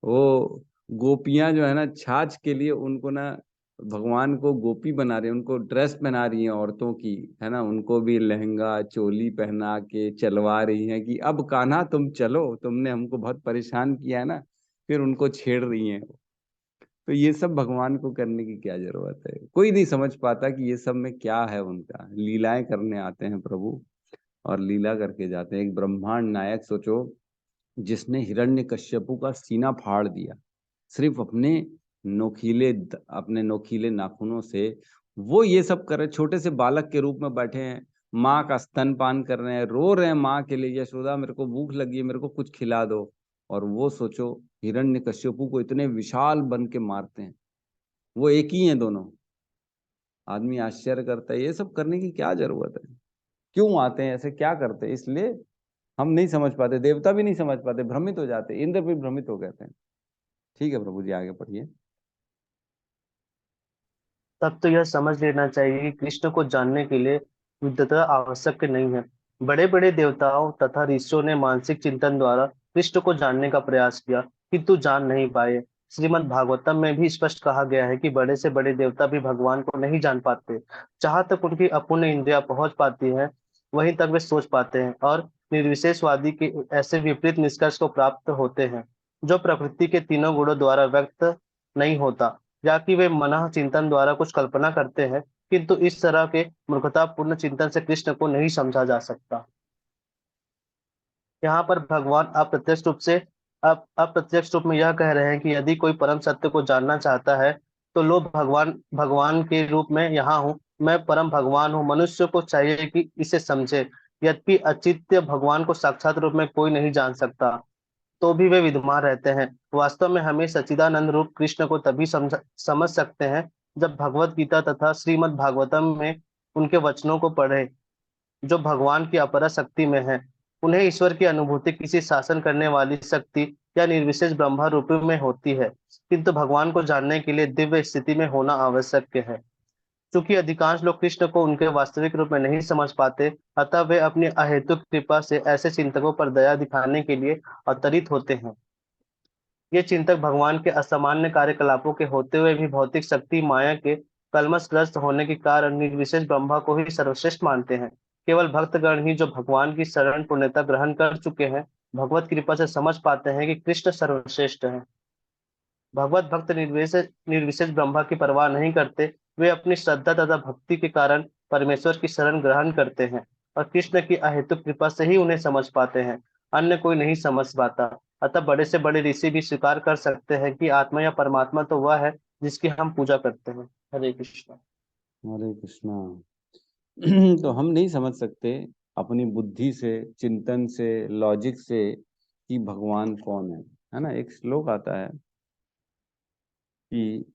वो गोपियां जो है ना, छाछ के लिए उनको ना भगवान को गोपी बना रही है, उनको ड्रेस पहना रही हैं औरतों की, है ना, उनको भी लहंगा चोली पहना के चलवा रही हैं कि अब कान्हा तुम चलो, तुमने हमको बहुत परेशान किया है ना। फिर उनको छेड़ रही हैं। तो ये सब भगवान को करने की क्या जरूरत है। कोई नहीं समझ पाता कि ये सब में क्या है। उनका लीलाएं करने आते हैं प्रभु और लीला करके जाते हैं। एक ब्रह्मांड नायक सोचो, जिसने हिरण्यकश्यपु का सीना फाड़ दिया सिर्फ अपने नोखीले नाखूनों से। वो ये सब कर रहे, छोटे से बालक के रूप में बैठे हैं, माँ का स्तनपान कर रहे हैं, रो रहे हैं माँ के लिए, यशोदा मेरे को भूख लगी है, मेरे को कुछ खिला दो। और वो सोचो हिरण्यकश्यपु को इतने विशाल बन के मारते हैं। वो एक ही हैं दोनों। आदमी आश्चर्य करता है ये सब करने की क्या जरूरत है, क्यों आते हैं, ऐसे क्या करते हैं। इसलिए हम नहीं समझ पाते, देवता भी नहीं समझ पाते, भ्रमित हो जाते, इंद्र भी भ्रमित हो गए थे। ठीक है प्रभु जी, आगे पढ़िए। तब तो यह समझ लेना चाहिए कि कृष्ण को जानने के लिए विद्वता आवश्यक नहीं है। बड़े बड़े देवताओं तथा ऋषियों ने मानसिक चिंतन द्वारा कृष्ण को जानने का प्रयास किया, किंतु जान नहीं पाए। श्रीमद् भागवतम में भी स्पष्ट कहा गया है कि बड़े से बड़े देवता भी भगवान को नहीं जान पाते। जहाँ तक उनकी अपूर्ण इंद्रियां पहुंच पाती हैं, वहीं तक वे सोच पाते हैं और निर्विशेषवादी के ऐसे विपरीत निष्कर्ष को प्राप्त होते हैं जो प्रकृति के तीनों गुणों द्वारा व्यक्त नहीं होता, या कि वे मनः चिंतन द्वारा कुछ कल्पना करते हैं, किंतु इस तरह के मूर्खतापूर्ण चिंतन से कृष्ण को नहीं समझा जा सकता। यहाँ पर भगवान अप्रत्यक्ष रूप में यह कह रहे हैं कि यदि कोई परम सत्य को जानना चाहता है तो लो भगवान भगवान के रूप में यहाँ हूँ, मैं परम भगवान हूँ, मनुष्य को चाहिए कि इसे समझे। यद्यपि अचित्य भगवान को साक्षात रूप में कोई नहीं जान सकता, तो भी वे विद्यमान रहते हैं। वास्तव में हमें सच्चिदानंद रूप कृष्ण को तभी समझ सकते हैं जब भगवत गीता तथा श्रीमद् भागवतम में उनके वचनों को पढ़े जो भगवान की अपरा शक्ति में है। उन्हें ईश्वर की अनुभूति किसी शासन करने वाली शक्ति या निर्विशेष ब्रह्म रूप में होती है, किंतु भगवान को जानने के लिए दिव्य स्थिति में होना आवश्यक है। चूंकि अधिकांश लोग कृष्ण को उनके वास्तविक रूप में नहीं समझ पाते, अतः वे अपनी अहेतुक कृपा से ऐसे चिंतकों पर दया दिखाने के लिए अवतरित होते हैं। ये चिंतक भगवान के असामान्य कार्यकलापों के होते हुए भी भौतिक शक्ति माया के कलमशग्रस्त होने के कारण निर्विशेष ब्रह्मा को ही सर्वश्रेष्ठ मानते हैं। केवल भक्तगण ही जो भगवान की शरण पुण्यता ग्रहण कर चुके हैं, भगवत कृपा से समझ पाते हैं कि कृष्ण सर्वश्रेष्ठ है। भगवत भक्त निर्विशेष ब्रह्मा की परवाह नहीं करते, वे अपनी श्रद्धा तथा भक्ति के कारण परमेश्वर की शरण ग्रहण करते हैं और कृष्ण की अहेतुक कृपा से ही उन्हें समझ पाते हैं, अन्य कोई नहीं समझ पाता। अतः बड़े से बड़े ऋषि भी स्वीकार कर सकते हैं कि आत्मा या परमात्मा तो वह है जिसकी हम पूजा करते हैं। हरे कृष्ण। हरे कृष्णा। तो हम नहीं समझ सकते अपनी बुद्धि से, चिंतन से, लॉजिक से कि भगवान कौन है ना। एक श्लोक आता है कि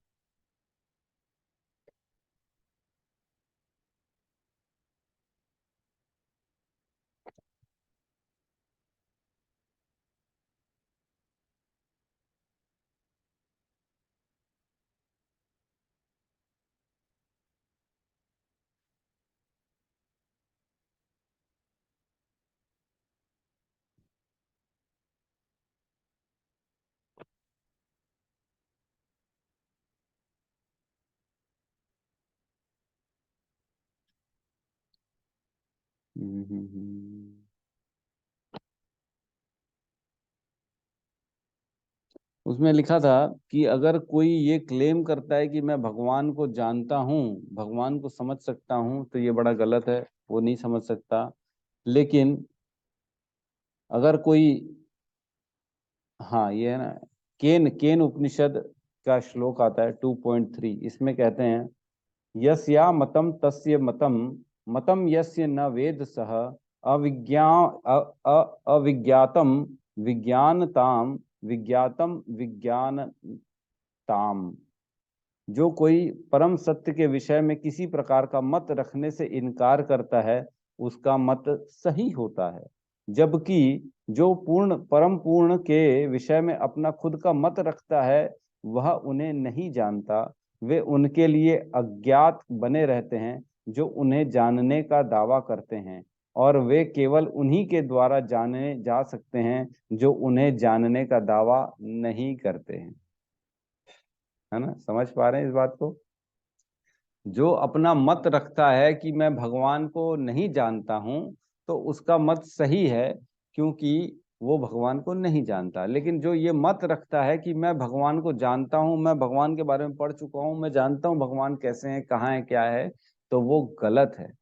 उसमें लिखा था कि अगर कोई ये क्लेम करता है कि मैं भगवान को जानता हूँ, भगवान को समझ सकता हूँ, तो ये बड़ा गलत है, वो नहीं समझ सकता। लेकिन अगर कोई, हाँ ये है ना, केन केन उपनिषद का श्लोक आता है 2.3, इसमें कहते हैं यस्या मतम तस्य मतम मतम यस्य न वेद सह अविज्ञातम विज्ञानताम विज्ञातम विज्ञानताम। जो कोई परम सत्य के विषय में किसी प्रकार का मत रखने से इनकार करता है, उसका मत सही होता है, जबकि जो परम पूर्ण के विषय में अपना खुद का मत रखता है, वह उन्हें नहीं जानता। वे उनके लिए अज्ञात बने रहते हैं जो उन्हें जानने का दावा करते हैं, और वे केवल उन्हीं के द्वारा जाने जा सकते हैं जो उन्हें जानने का दावा नहीं करते हैं। है ना, समझ पा रहे हैं इस बात को? जो अपना मत रखता है कि मैं भगवान को नहीं जानता हूं, तो उसका मत सही है, क्योंकि वो भगवान को नहीं जानता। लेकिन जो ये मत रखता है कि मैं भगवान को जानता हूं, मैं भगवान के बारे में पढ़ चुका हूं, मैं जानता हूं भगवान कैसे हैं, कहाँ है, क्या है, तो वो गलत है।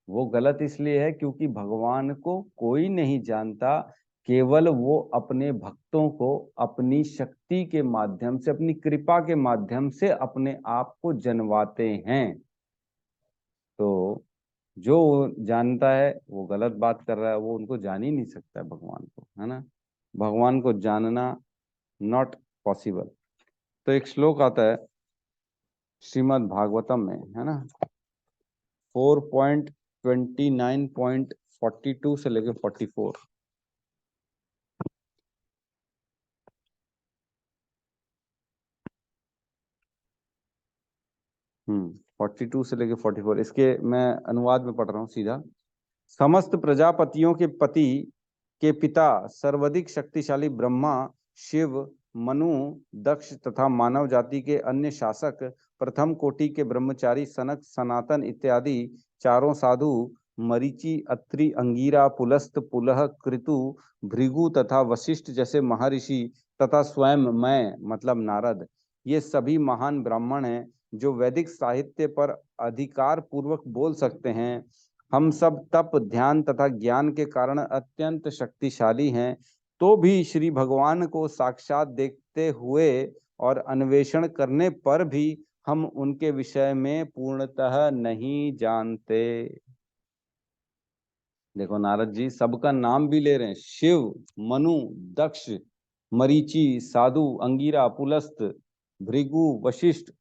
वो गलत इसलिए है क्योंकि भगवान को कोई नहीं जानता, केवल वो अपने भक्तों को अपनी शक्ति के माध्यम से, अपनी कृपा के माध्यम से अपने आप को जनवाते हैं। तो जो जानता है वो गलत बात कर रहा है, वो उनको जान ही नहीं सकता है भगवान को, है ना। भगवान को जानना नॉट पॉसिबल। तो एक श्लोक आता है श्रीमद् भागवतम में, है ना, 4.29.42 से लेके 44। 42 से लेके 44, इसके मैं अनुवाद में पढ़ रहा हूँ सीधा। समस्त प्रजापतियों के पति के पिता, सर्वाधिक शक्तिशाली ब्रह्मा, शिव, मनु, दक्ष तथा मानव जाति के अन्य शासक, प्रथम कोटि के ब्रह्मचारी सनक, सनातन इत्यादि चारों साधु मरीचि, अत्रि, अंगीरा, पुलस्त, पुलह, कृतु, भृगु तथा वशिष्ठ जैसे महर्षि तथा स्वयं मैं मतलब नारद, ये सभी महान ब्राह्मण हैं जो वैदिक साहित्य पर अधिकार पूर्वक बोल सकते हैं। हम सब तप, ध्यान तथा ज्ञान के कारण अत्यंत शक्तिशाली हैं, तो भी श्री भगवान को साक्षात देखते हुए और अन्वेषण करने पर भी हम उनके विषय में पूर्णतः नहीं जानते। देखो नारद जी सबका नाम भी ले रहे हैं, शिव, मनु, दक्ष, मरीचि, साधु, अंगिरा, पुलस्त, भृगु, वशिष्ठ,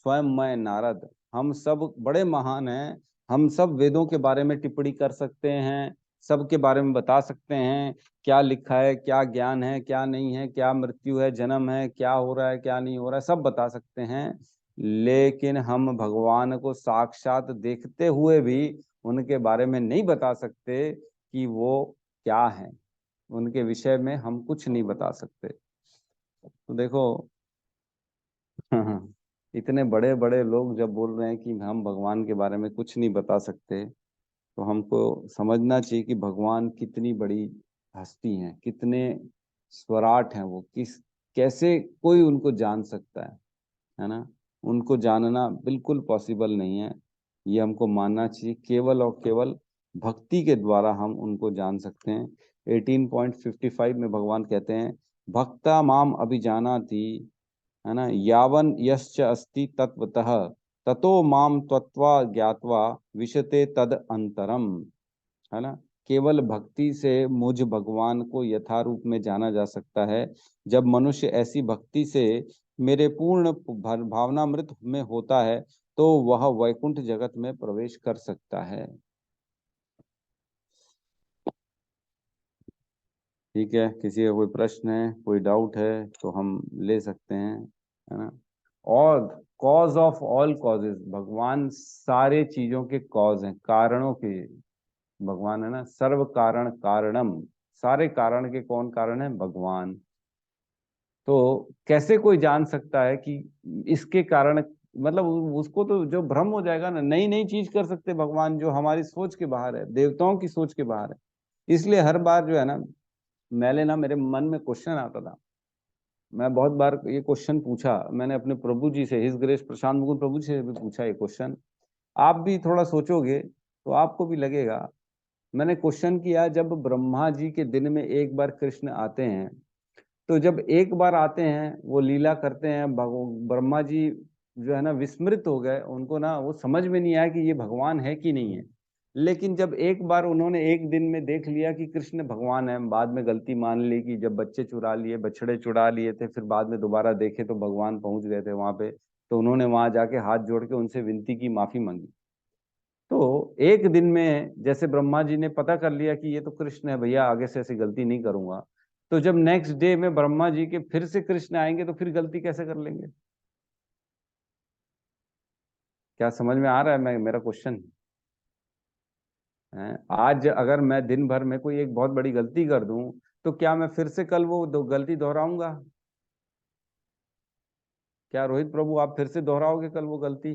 स्वयं मैं नारद, हम सब बड़े महान हैं। हम सब वेदों के बारे में टिप्पणी कर सकते हैं, सबके बारे में बता सकते हैं क्या लिखा है, क्या ज्ञान है, क्या नहीं है, क्या मृत्यु है, जन्म है, क्या हो रहा है, क्या नहीं हो रहा है, सब बता सकते हैं। लेकिन हम भगवान को साक्षात देखते हुए भी उनके बारे में नहीं बता सकते कि वो क्या है, उनके विषय में हम कुछ नहीं बता सकते। तो देखो इतने बड़े बड़े लोग जब बोल रहे हैं कि हम भगवान के बारे में कुछ नहीं बता सकते, तो हमको समझना चाहिए कि भगवान कितनी बड़ी हस्ती हैं, कितने स्वराट हैं, वो किस कैसे कोई उनको जान सकता है ना। उनको जानना बिल्कुल पॉसिबल नहीं है, ये हमको मानना चाहिए। केवल और केवल भक्ति के द्वारा हम उनको जान सकते हैं। 18.55 में भगवान कहते हैं, भक्ता माम अभिजानाति, है ना, यावन यश्च अस्ति तत्वतः ततो माम त्वत्वा ज्ञात्वा विशते तद अंतरम, है ना। केवल भक्ति से मुझ भगवान को यथारूप में जाना जा सकता है। जब मनुष्य ऐसी भक्ति से मेरे पूर्ण भावनामृत में होता है तो वह वैकुंठ जगत में प्रवेश कर सकता है। ठीक है, किसी का कोई प्रश्न है, कोई डाउट है तो हम ले सकते हैं, है ना। और कॉज ऑफ ऑल कॉजेज, भगवान सारे चीजों के कॉज हैं, कारणों के भगवान, है ना। सर्व कारण कारणम, सारे कारण के कौन कारण है? भगवान। तो कैसे कोई जान सकता है कि इसके कारण, मतलब उसको तो जो भ्रम हो जाएगा ना, नई नई चीज कर सकते भगवान जो हमारी सोच के बाहर है, देवताओं की सोच के बाहर है। इसलिए हर बार जो है ना, मेरे मन में क्वेश्चन आता था, मैं बहुत बार ये क्वेश्चन पूछा मैंने अपने प्रभु जी से, हिज ग्रेस प्रशांत मुकुंद प्रभु जी से भी पूछा ये क्वेश्चन। आप भी थोड़ा सोचोगे तो आपको भी लगेगा। मैंने क्वेश्चन किया, जब ब्रह्मा जी के दिन में एक बार कृष्ण आते हैं, तो जब एक बार आते हैं वो लीला करते हैं, ब्रह्मा जी जो है ना विस्मृत हो गए, उनको ना वो समझ में नहीं आया कि ये भगवान है कि नहीं है। लेकिन जब एक बार उन्होंने एक दिन में देख लिया कि कृष्ण भगवान है, बाद में गलती मान ली कि जब बच्चे चुरा लिए, बछड़े चुरा लिए थे, फिर बाद में दोबारा देखे तो भगवान पहुंच गए थे वहां पे, तो उन्होंने वहां जाके हाथ जोड़ के उनसे विनती की, माफी मांगी। तो एक दिन में जैसे ब्रह्मा जी ने पता कर लिया कि ये तो कृष्ण है भैया, आगे से ऐसी गलती नहीं करूंगा, तो जब नेक्स्ट डे में ब्रह्मा जी के फिर से कृष्ण आएंगे तो फिर गलती कैसे कर लेंगे? क्या समझ में आ रहा है मैं मेरा क्वेश्चन है? आज अगर मैं दिन भर में कोई एक बहुत बड़ी गलती कर दूं, तो क्या मैं फिर से कल वो गलती दोहराऊंगा? क्या रोहित प्रभु आप फिर से दोहराओगे कल वो गलती?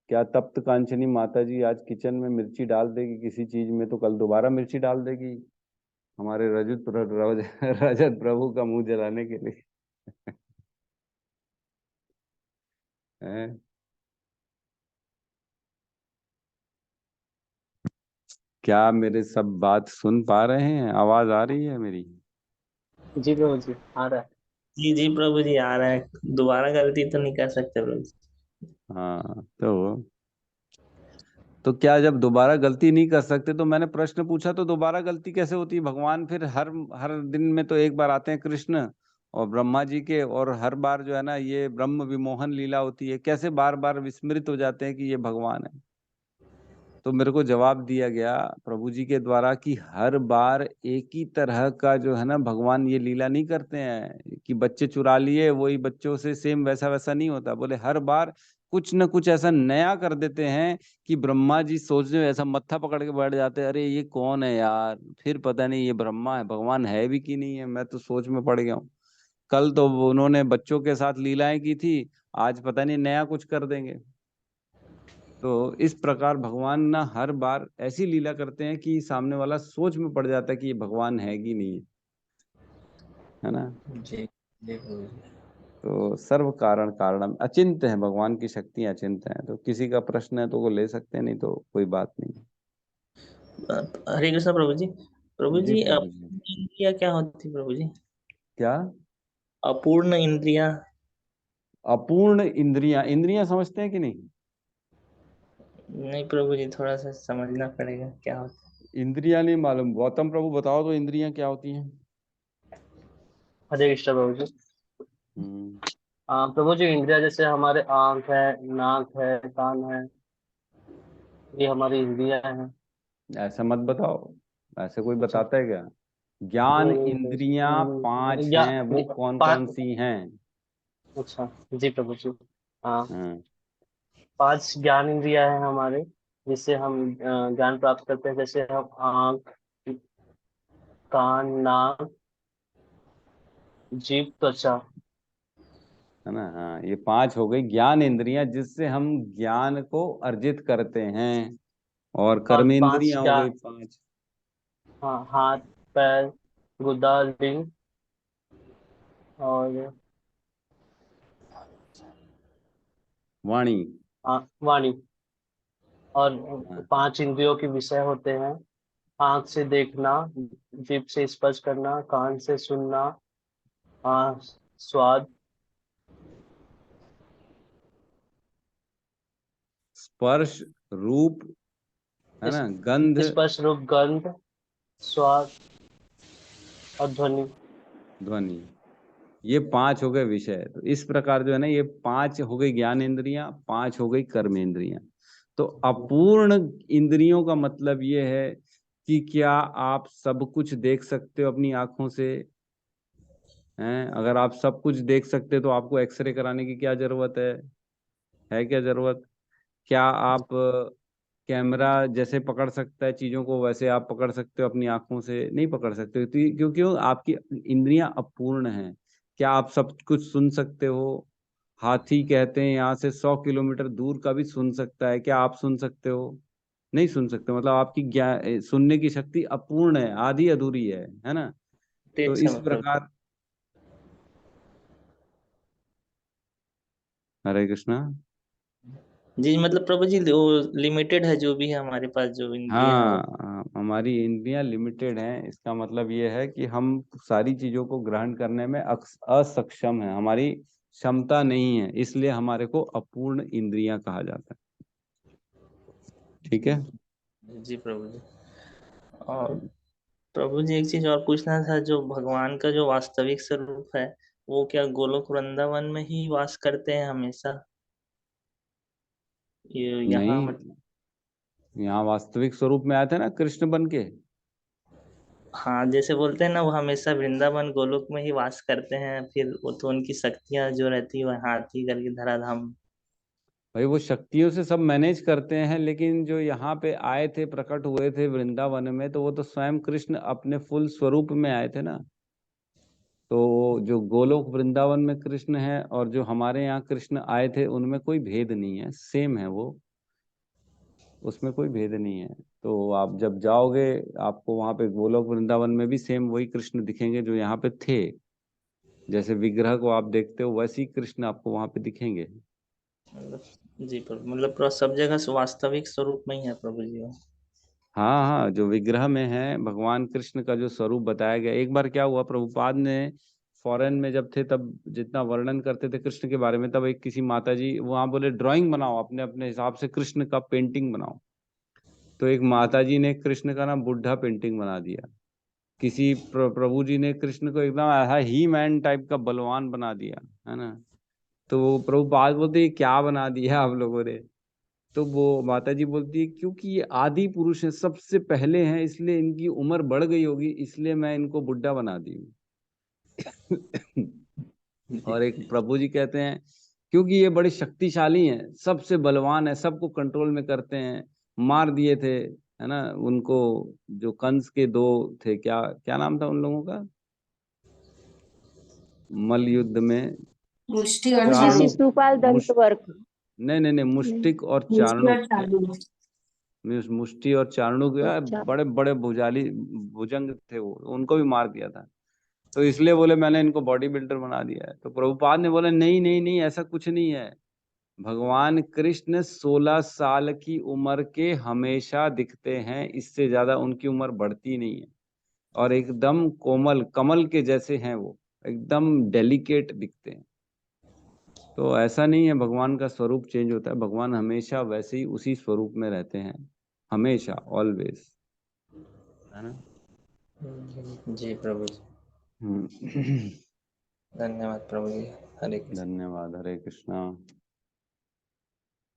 क्या तप्त कांचनी माता जी आज किचन में मिर्ची डाल देगी किसी चीज में, तो कल दोबारा मिर्ची डाल देगी हमारे रजत प्रभु का मुंह जलाने के लिए? हैं? क्या मेरे सब बात सुन पा रहे हैं? आवाज आ रही है मेरी? जी प्रभु जी आ रहा है। जी जी प्रभु जी आ रहा है। दोबारा गलती तो नहीं कर सकते प्रभु जी। हाँ, तो क्या जब दोबारा गलती नहीं कर सकते, तो मैंने प्रश्न पूछा तो दोबारा गलती कैसे होती है? भगवान फिर हर हर दिन में तो एक बार आते हैं कृष्ण और ब्रह्मा जी के, और हर बार जो है ना ये ब्रह्म विमोहन लीला होती है, कैसे बार बार विस्मृत हो जाते हैं कि ये भगवान है? तो मेरे को जवाब दिया गया प्रभु जी के द्वारा कि हर बार एक ही तरह का जो है ना भगवान ये लीला नहीं करते हैं कि बच्चे चुरा लिए वही बच्चों से सेम वैसा वैसा नहीं होता। बोले हर बार कुछ न कुछ ऐसा नया कर देते हैं कि ब्रह्मा जी सोचने में ऐसा मत्था पकड़ के बैठ जाते हैं, अरे ये कौन है यार, फिर पता नहीं ये ब्रह्मा है, भगवान है भी कि नहीं है, मैं तो सोच में पड़ गया हूँ। कल तो उन्होंने बच्चों के साथ लीलाएं की थी, आज पता नहीं नया कुछ कर देंगे। तो इस प्रकार भगवान ना हर बार ऐसी लीला करते हैं कि सामने वाला सोच में पड़ जाता है कि ये भगवान है कि नहीं, है ना। जी जी प्रभु जी। तो सर्व कारण कारणम, अचिंत है भगवान की शक्तियां, अचिंत हैं। तो किसी का प्रश्न है तो वो ले सकते हैं, नहीं तो कोई बात नहीं। हरे कृष्ण प्रभु जी। प्रभु जी जी, प्रभु जी। इंद्रिया क्या होती प्रभु जी? क्या? अपूर्ण इंद्रिया। अपूर्ण इंद्रियां, इंद्रियां समझते हैं कि नहीं? नहीं प्रभु जी, थोड़ा सा समझना पड़ेगा क्या होता इंद्रियां नहीं मालूम? गौतम प्रभु बताओ तो, इंद्रियां क्या होती हैं? हरे कृष्ण प्रभु जी। हम्म। प्रभु जी, इंद्रिया जैसे हमारे आंख है, नाक है, कान है, ये हमारी इंद्रिया हैं। ऐसा मत बताओ, ऐसे कोई अच्छा। बताता है क्या? ज्ञान इंद्रियां पांच या हैं, वो कौन कौन पांच। सी हैं? अच्छा जी प्रभु जी। हाँ, हाँ। 5 ज्ञान इंद्रिया है हमारे, जिससे हम ज्ञान प्राप्त करते हैं। जैसे हम आँख, कान, नाक, जीभ, त्वचा। है ना। हाँ, ये 5 हो गई ज्ञान इंद्रियां, जिससे हम ज्ञान को अर्जित करते हैं। और और कर्म 5 इंद्रियां हो गई ज्ञान। 5। हाँ, हाथ, पैर, गुदा, लिंग और वाणी। वाणी। और हाँ। 5 इंद्रियों के विषय होते हैं। आँख से देखना, जीभ से स्पर्श करना, कान से सुनना, स्वाद, स्पर्श, रूप, है इस ना, गंध, स्पर्श, रूप, गंध, स्वाद और ध्वनि। ध्वनि। ये 5 हो गए विषय। तो इस प्रकार जो है ना, ये 5 हो गई ज्ञान इंद्रियां, 5 हो गई कर्म इंद्रियां। तो अपूर्ण इंद्रियों का मतलब ये है कि क्या आप सब कुछ देख सकते हो अपनी आंखों से? हैं, अगर आप सब कुछ देख सकते तो आपको एक्सरे कराने की क्या जरूरत है क्या जरूरत? क्या आप कैमरा जैसे पकड़ सकता है चीजों को, वैसे आप पकड़ सकते हो अपनी आंखों से? नहीं पकड़ सकते, क्योंकि वो आपकी इंद्रियां अपूर्ण हैं। क्या आप सब कुछ सुन सकते हो? हाथी कहते हैं यहाँ से 100 किलोमीटर दूर का भी सुन सकता है, क्या आप सुन सकते हो? नहीं सुन सकते। मतलब आपकी ज्ञान सुनने की शक्ति अपूर्ण है, आधी अधूरी है ना। तो है इस प्रभु। प्रकार, हरे कृष्णा। जी मतलब प्रभु जी, वो लिमिटेड है जो भी है हमारे पास जो इंद्रियां हैं वो। हाँ, हमारी इंद्रियां लिमिटेड हैं। इसका मतलब ये है कि हम सारी चीजों को ग्रहण करने में असक्षम हैं, हमारी क्षमता नहीं है, इसलिए हमारे को अपूर्ण इंद्रियां कहा जाता है। ठीक है। जी प्रभु जी। और प्रभु जी, एक चीज और पूछना था, जो भगवान का जो वास्तविक स्वरूप है, वो क्या गोलोक वृंदावन में ही वास करते हैं हमेशा? ये यहाँ नहीं, मतलब। यहाँ वास्तविक स्वरूप में आए थे ना कृष्ण बन के। हाँ, जैसे बोलते हैं ना, वो हमेशा वृंदावन गोलोक में ही वास करते हैं, फिर वो तो उनकी शक्तियां जो रहती है, वह हाथी करके धराधाम। भाई वो शक्तियों से सब मैनेज करते हैं, लेकिन जो यहाँ पे आए थे, प्रकट हुए थे वृंदावन में, तो वो तो स्वयं कृष्ण अपने फुल स्वरूप में आए थे ना। तो जो गोलोक वृंदावन में कृष्ण है और जो हमारे यहाँ कृष्ण आए थे, उनमें कोई भेद नहीं है, सेम है वो, उसमें कोई भेद नहीं है। तो आप जब जाओगे, आपको वहां पे गोलोक वृंदावन में भी सेम वही कृष्ण दिखेंगे जो यहाँ पे थे। जैसे विग्रह को आप देखते हो, वैसे ही कृष्ण आपको वहां पे दिखेंगे। मतलब जी प्रभु, मतलब पूरा सब जगह वास्तविक स्वरूप में ही है प्रभु जी वो। हाँ हाँ, जो विग्रह में है भगवान कृष्ण का जो स्वरूप बताया गया। एक बार क्या हुआ, प्रभुपाद ने फॉरेन में जब थे तब जितना वर्णन करते थे कृष्ण के बारे में, तब एक किसी माता जी वहां बोले ड्राइंग बनाओ अपने अपने हिसाब से, कृष्ण का पेंटिंग बनाओ। तो एक माता जी ने कृष्ण का ना बुढ़ा पेंटिंग बना दिया। किसी प्रभु जी ने कृष्ण को एकदम ऐसा ही मैन टाइप का बलवान बना दिया, है ना। तो वो प्रभुपाद बोलते ये क्या बना दिया आप लोगों ने? तो वो माता जी बोलती है क्योंकि ये आदि पुरुष हैं, सबसे पहले हैं, इसलिए इनकी उम्र बढ़ गई होगी, इसलिए मैं इनको बुढ़ा बना दी हूँ। जी और एक प्रभु जी कहते हैं क्योंकि ये बड़े शक्तिशाली हैं, सबसे बलवान है, सबको कंट्रोल में करते हैं। मार दिए थे, है ना, उनको। जो कंस के 2 थे, क्या क्या नाम था उन लोगों का? मल्ल युद्ध में मुष्टि और मुझे चाणूक शिशुपाल दंतवर्क नहीं, मुष्टिक और मुष्टि और चाणूक चाणूक। मुष्टि और चाणूक यार अच्छा। बड़े बड़े भुजाली भुजंग थे वो, उनको भी मार दिया था। तो इसलिए बोले मैंने इनको बॉडी बिल्डर बना दिया है। तो प्रभुपाद ने बोला नहीं नहीं नहीं, ऐसा कुछ नहीं है। भगवान कृष्ण 16 साल की उम्र के हमेशा दिखते हैं, इससे ज्यादा उनकी उम्र बढ़ती नहीं है। और एकदम कोमल कमल के जैसे हैं वो, एकदम डेलिकेट दिखते हैं। तो ऐसा नहीं है भगवान का स्वरूप चेंज होता है, भगवान हमेशा वैसे ही उसी स्वरूप में रहते हैं, हमेशा, ऑलवेज, है ना। जी प्रभु जी, हम्म। धन्यवाद प्रभु जी। हरे कृष्ण। धन्यवाद। हरे कृष्णा।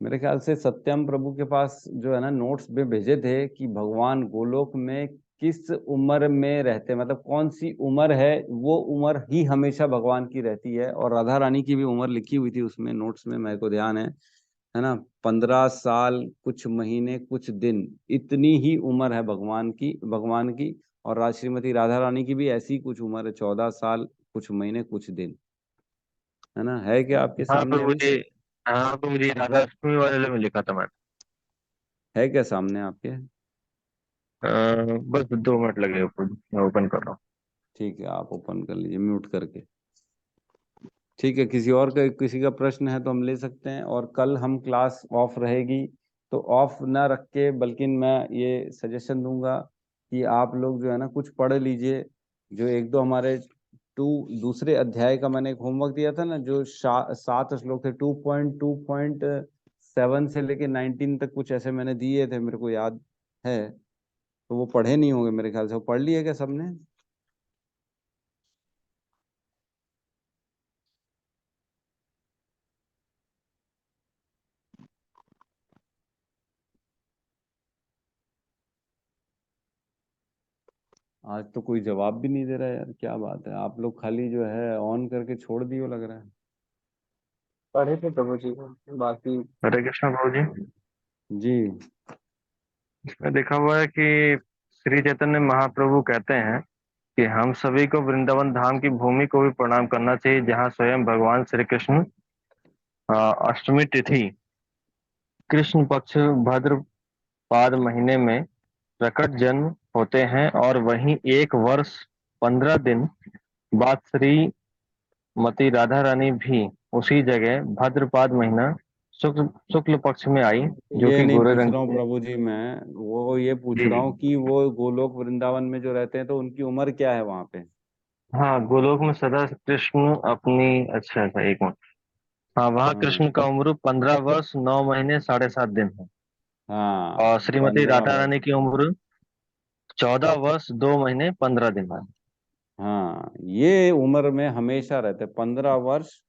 मेरे ख्याल से सत्यम प्रभु के पास जो है ना नोट्स में भेजे थे कि भगवान गोलोक में किस उम्र में रहते हैं, मतलब कौन सी उम्र है, वो उम्र ही हमेशा भगवान की रहती है। और राधा रानी की भी उम्र लिखी हुई थी उसमें नोट्स में, मेरे को ध्यान है ना। 15 साल कुछ महीने कुछ दिन, इतनी ही उम्र है भगवान की। और श्रीमती राधा रानी की भी ऐसी कुछ उम्र है, 14 साल कुछ महीने कुछ दिन, है ना। है क्या आपके हाँ सामने प्रभु अभी? जी। हाँ प्रभु जी, राधा अष्टमी वाले में लिखा था मैंने। है क्या सामने आपके? बस 2 मिनट लगेगा प्रभु, मैं ओपन कर रहा हूँ। ठीक है, आप ओपन कर लीजिए म्यूट करके। ठीक है, किसी का प्रश्न है तो हम ले सकते हैं। और कल हम क्लास ऑफ रहेगी, तो ऑफ ना रख के, बल्कि मैं ये सजेशन दूंगा कि आप लोग जो है ना कुछ पढ़ लीजिए। जो एक दो हमारे दूसरे अध्याय का मैंने एक होमवर्क दिया था ना, जो 7 श्लोक थे, 2.2.7 से लेके 19 तक कुछ ऐसे मैंने दिए थे, मेरे को याद है। तो वो पढ़े नहीं होंगे मेरे ख्याल से। वो पढ़ लिए क्या सबने? आज तो कोई जवाब भी नहीं दे रहा है यार, क्या बात है। आप लोग खाली जो है ऑन करके छोड़ दिए लग रहा है। पढ़े थे प्रभु जी, बाकी हरे कृष्ण प्रभु जी। जी। इसमें लिखा हुआ है कि श्री चैतन्य महाप्रभु कहते हैं कि हम सभी को वृंदावन धाम की भूमि को भी प्रणाम करना चाहिए, जहाँ स्वयं भगवान श्री कृष्ण अष्टमी तिथि कृष्ण पक्ष भाद्रपद महीने में प्रकट जन्म होते हैं, और वहीं 1 वर्ष 15 दिन बाद श्रीमती राधा रानी भी उसी जगह भाद्रपद महीना शुक्ल शुक्ल पक्ष में आई, जो ये कि नहीं गोरे पूछ रंग रहा हूँ की। प्रभु जी मैं, वो ये पूछ जी रहा जी। हूँ कि वो गोलोक वृंदावन में जो रहते हैं तो उनकी उम्र क्या है वहां पे? हाँ, गोलोक में सदा कृष्ण अपनी, अच्छा अच्छा, 1 मिनट। हाँ, वहाँ हाँ कृष्ण का उम्र 15 वर्ष 9 महीने 7.5 दिन है। हाँ। और श्रीमती 15 राधा वर्ष। रानी की उम्र 14 वर्ष 2 महीने 15 दिन है। हाँ, ये उम्र में हमेशा रहते, 15 वर्ष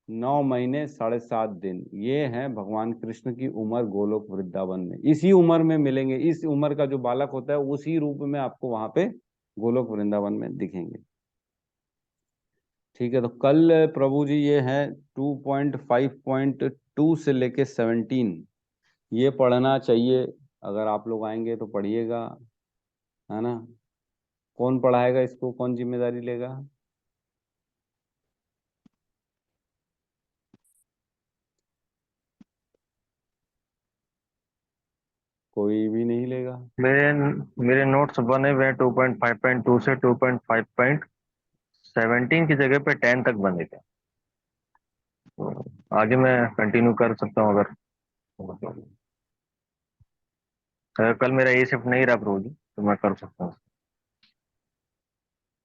9 महीने 7.5 दिन, ये है भगवान कृष्ण की उम्र गोलोक वृंदावन में। इसी उम्र में मिलेंगे, इस उम्र का जो बालक होता है उसी रूप में आपको वहां पे गोलोक वृंदावन में दिखेंगे। ठीक है, तो कल प्रभु जी ये है 2.5.2 से लेके 17, ये पढ़ना चाहिए। अगर आप लोग आएंगे तो पढ़िएगा, है ना। कौन पढ़ाएगा इसको, कौन जिम्मेदारी लेगा? कोई भी नहीं लेगा? मेरे मेरे नोट्स बने हुए हैं 2.5.2 से 2.5.17 की जगह पे 10 तक बने थे। तो आगे मैं कंटिन्यू कर सकता हूँ अगर कल मेरा ये शिफ्ट नहीं रहा प्रभु जी, तो मैं कर सकता हूँ।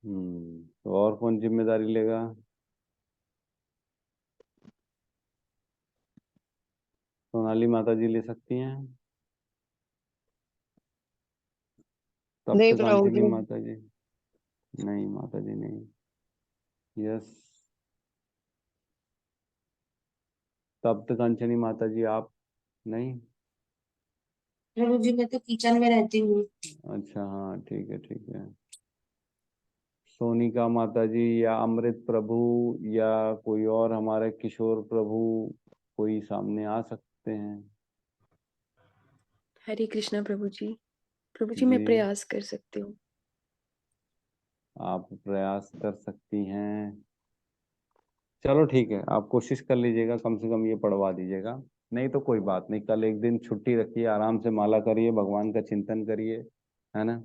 तो और कौन जिम्मेदारी लेगा? सोनाली माता जी ले सकती हैं, तप्त नहीं प्रभु कांचनी जी। माता जी? नहीं माता जी नहीं। यस, तप्त कांचनी माता जी आप? नहीं? प्रभु जी मैं तो किचन में रहती हूँ। अच्छा हाँ, ठीक है ठीक है। सोनिका माता जी या अमृत प्रभु या कोई और हमारे किशोर प्रभु, कोई सामने आ सकते हैं? हरे कृष्णा प्रभु जी। प्रभु जी, जी, मैं प्रयास कर सकती हूँ। आप प्रयास कर सकती हैं। चलो ठीक है, आप कोशिश कर लीजिएगा, कम से कम ये पढ़वा दीजिएगा। नहीं तो कोई बात नहीं, कल एक दिन छुट्टी रखिए, आराम से माला करिए, भगवान का चिंतन करिए, है ना।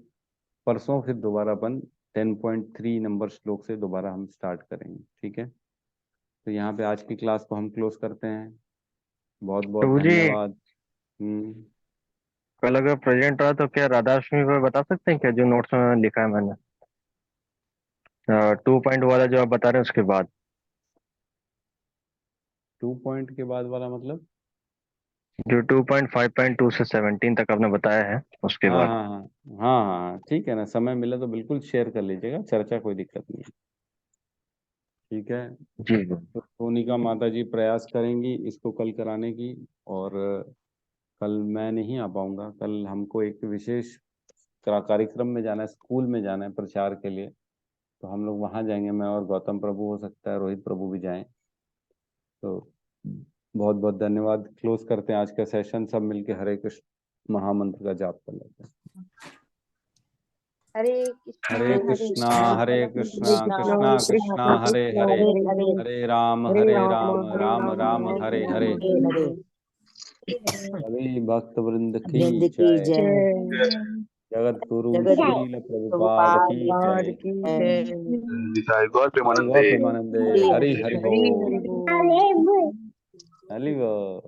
परसों फिर दोबारा अपन 10.3 नंबर श्लोक से दोबारा हम स्टार्ट करेंगे, ठीक है। तो यहाँ पे आज की क्लास को हम क्लोज करते हैं। बहुत बहुत प्रभु जी, धन्यवाद। कल अगर प्रेजेंट रहा तो क्या राधाष्टमी पर बता सकते हैं क्या, जो नोट्स में लिखा है मैंने 2 पॉइंट वाला जो आप बता रहे हैं उसके बाद? 2 पॉइंट के बाद वाला मतलब? जो 2.5.2 से 17 तक आपने बताया है उसके हाँ बाद। हाँ हाँ हाँ हाँ, ठीक है ना, समय मिले तो बिल्कुल शेयर कर लीजिएगा, चर्चा कोई दिक्कत नहीं है, ठीक है। जी तो सोनिका माता जी प्रयास करेंगी इसको कल कराने की, और कल मैं नहीं आ पाऊंगा। कल हमको एक विशेष कार्यक्रम में जाना है, स्कूल में जाना है प्रचार के लिए, तो हम लोग वहाँ जाएंगे, मैं और गौतम प्रभु, हो सकता है रोहित प्रभु भी जाएं। तो बहुत बहुत धन्यवाद। क्लोज करते हैं आज का सेशन, सब मिलके हरे कृष्ण महामंत्र का जाप कर लेते हैं। हरे कृष्णा कृष्णा कृष्णा हरे हरे, हरे राम राम राम हरे हरे। सभी भक्त वृंद की जय। जगत गुरु श्रील प्रभुपाद की जय। गौर जय प्रेमानंदे। हरि हरि बोल। हरि बोल।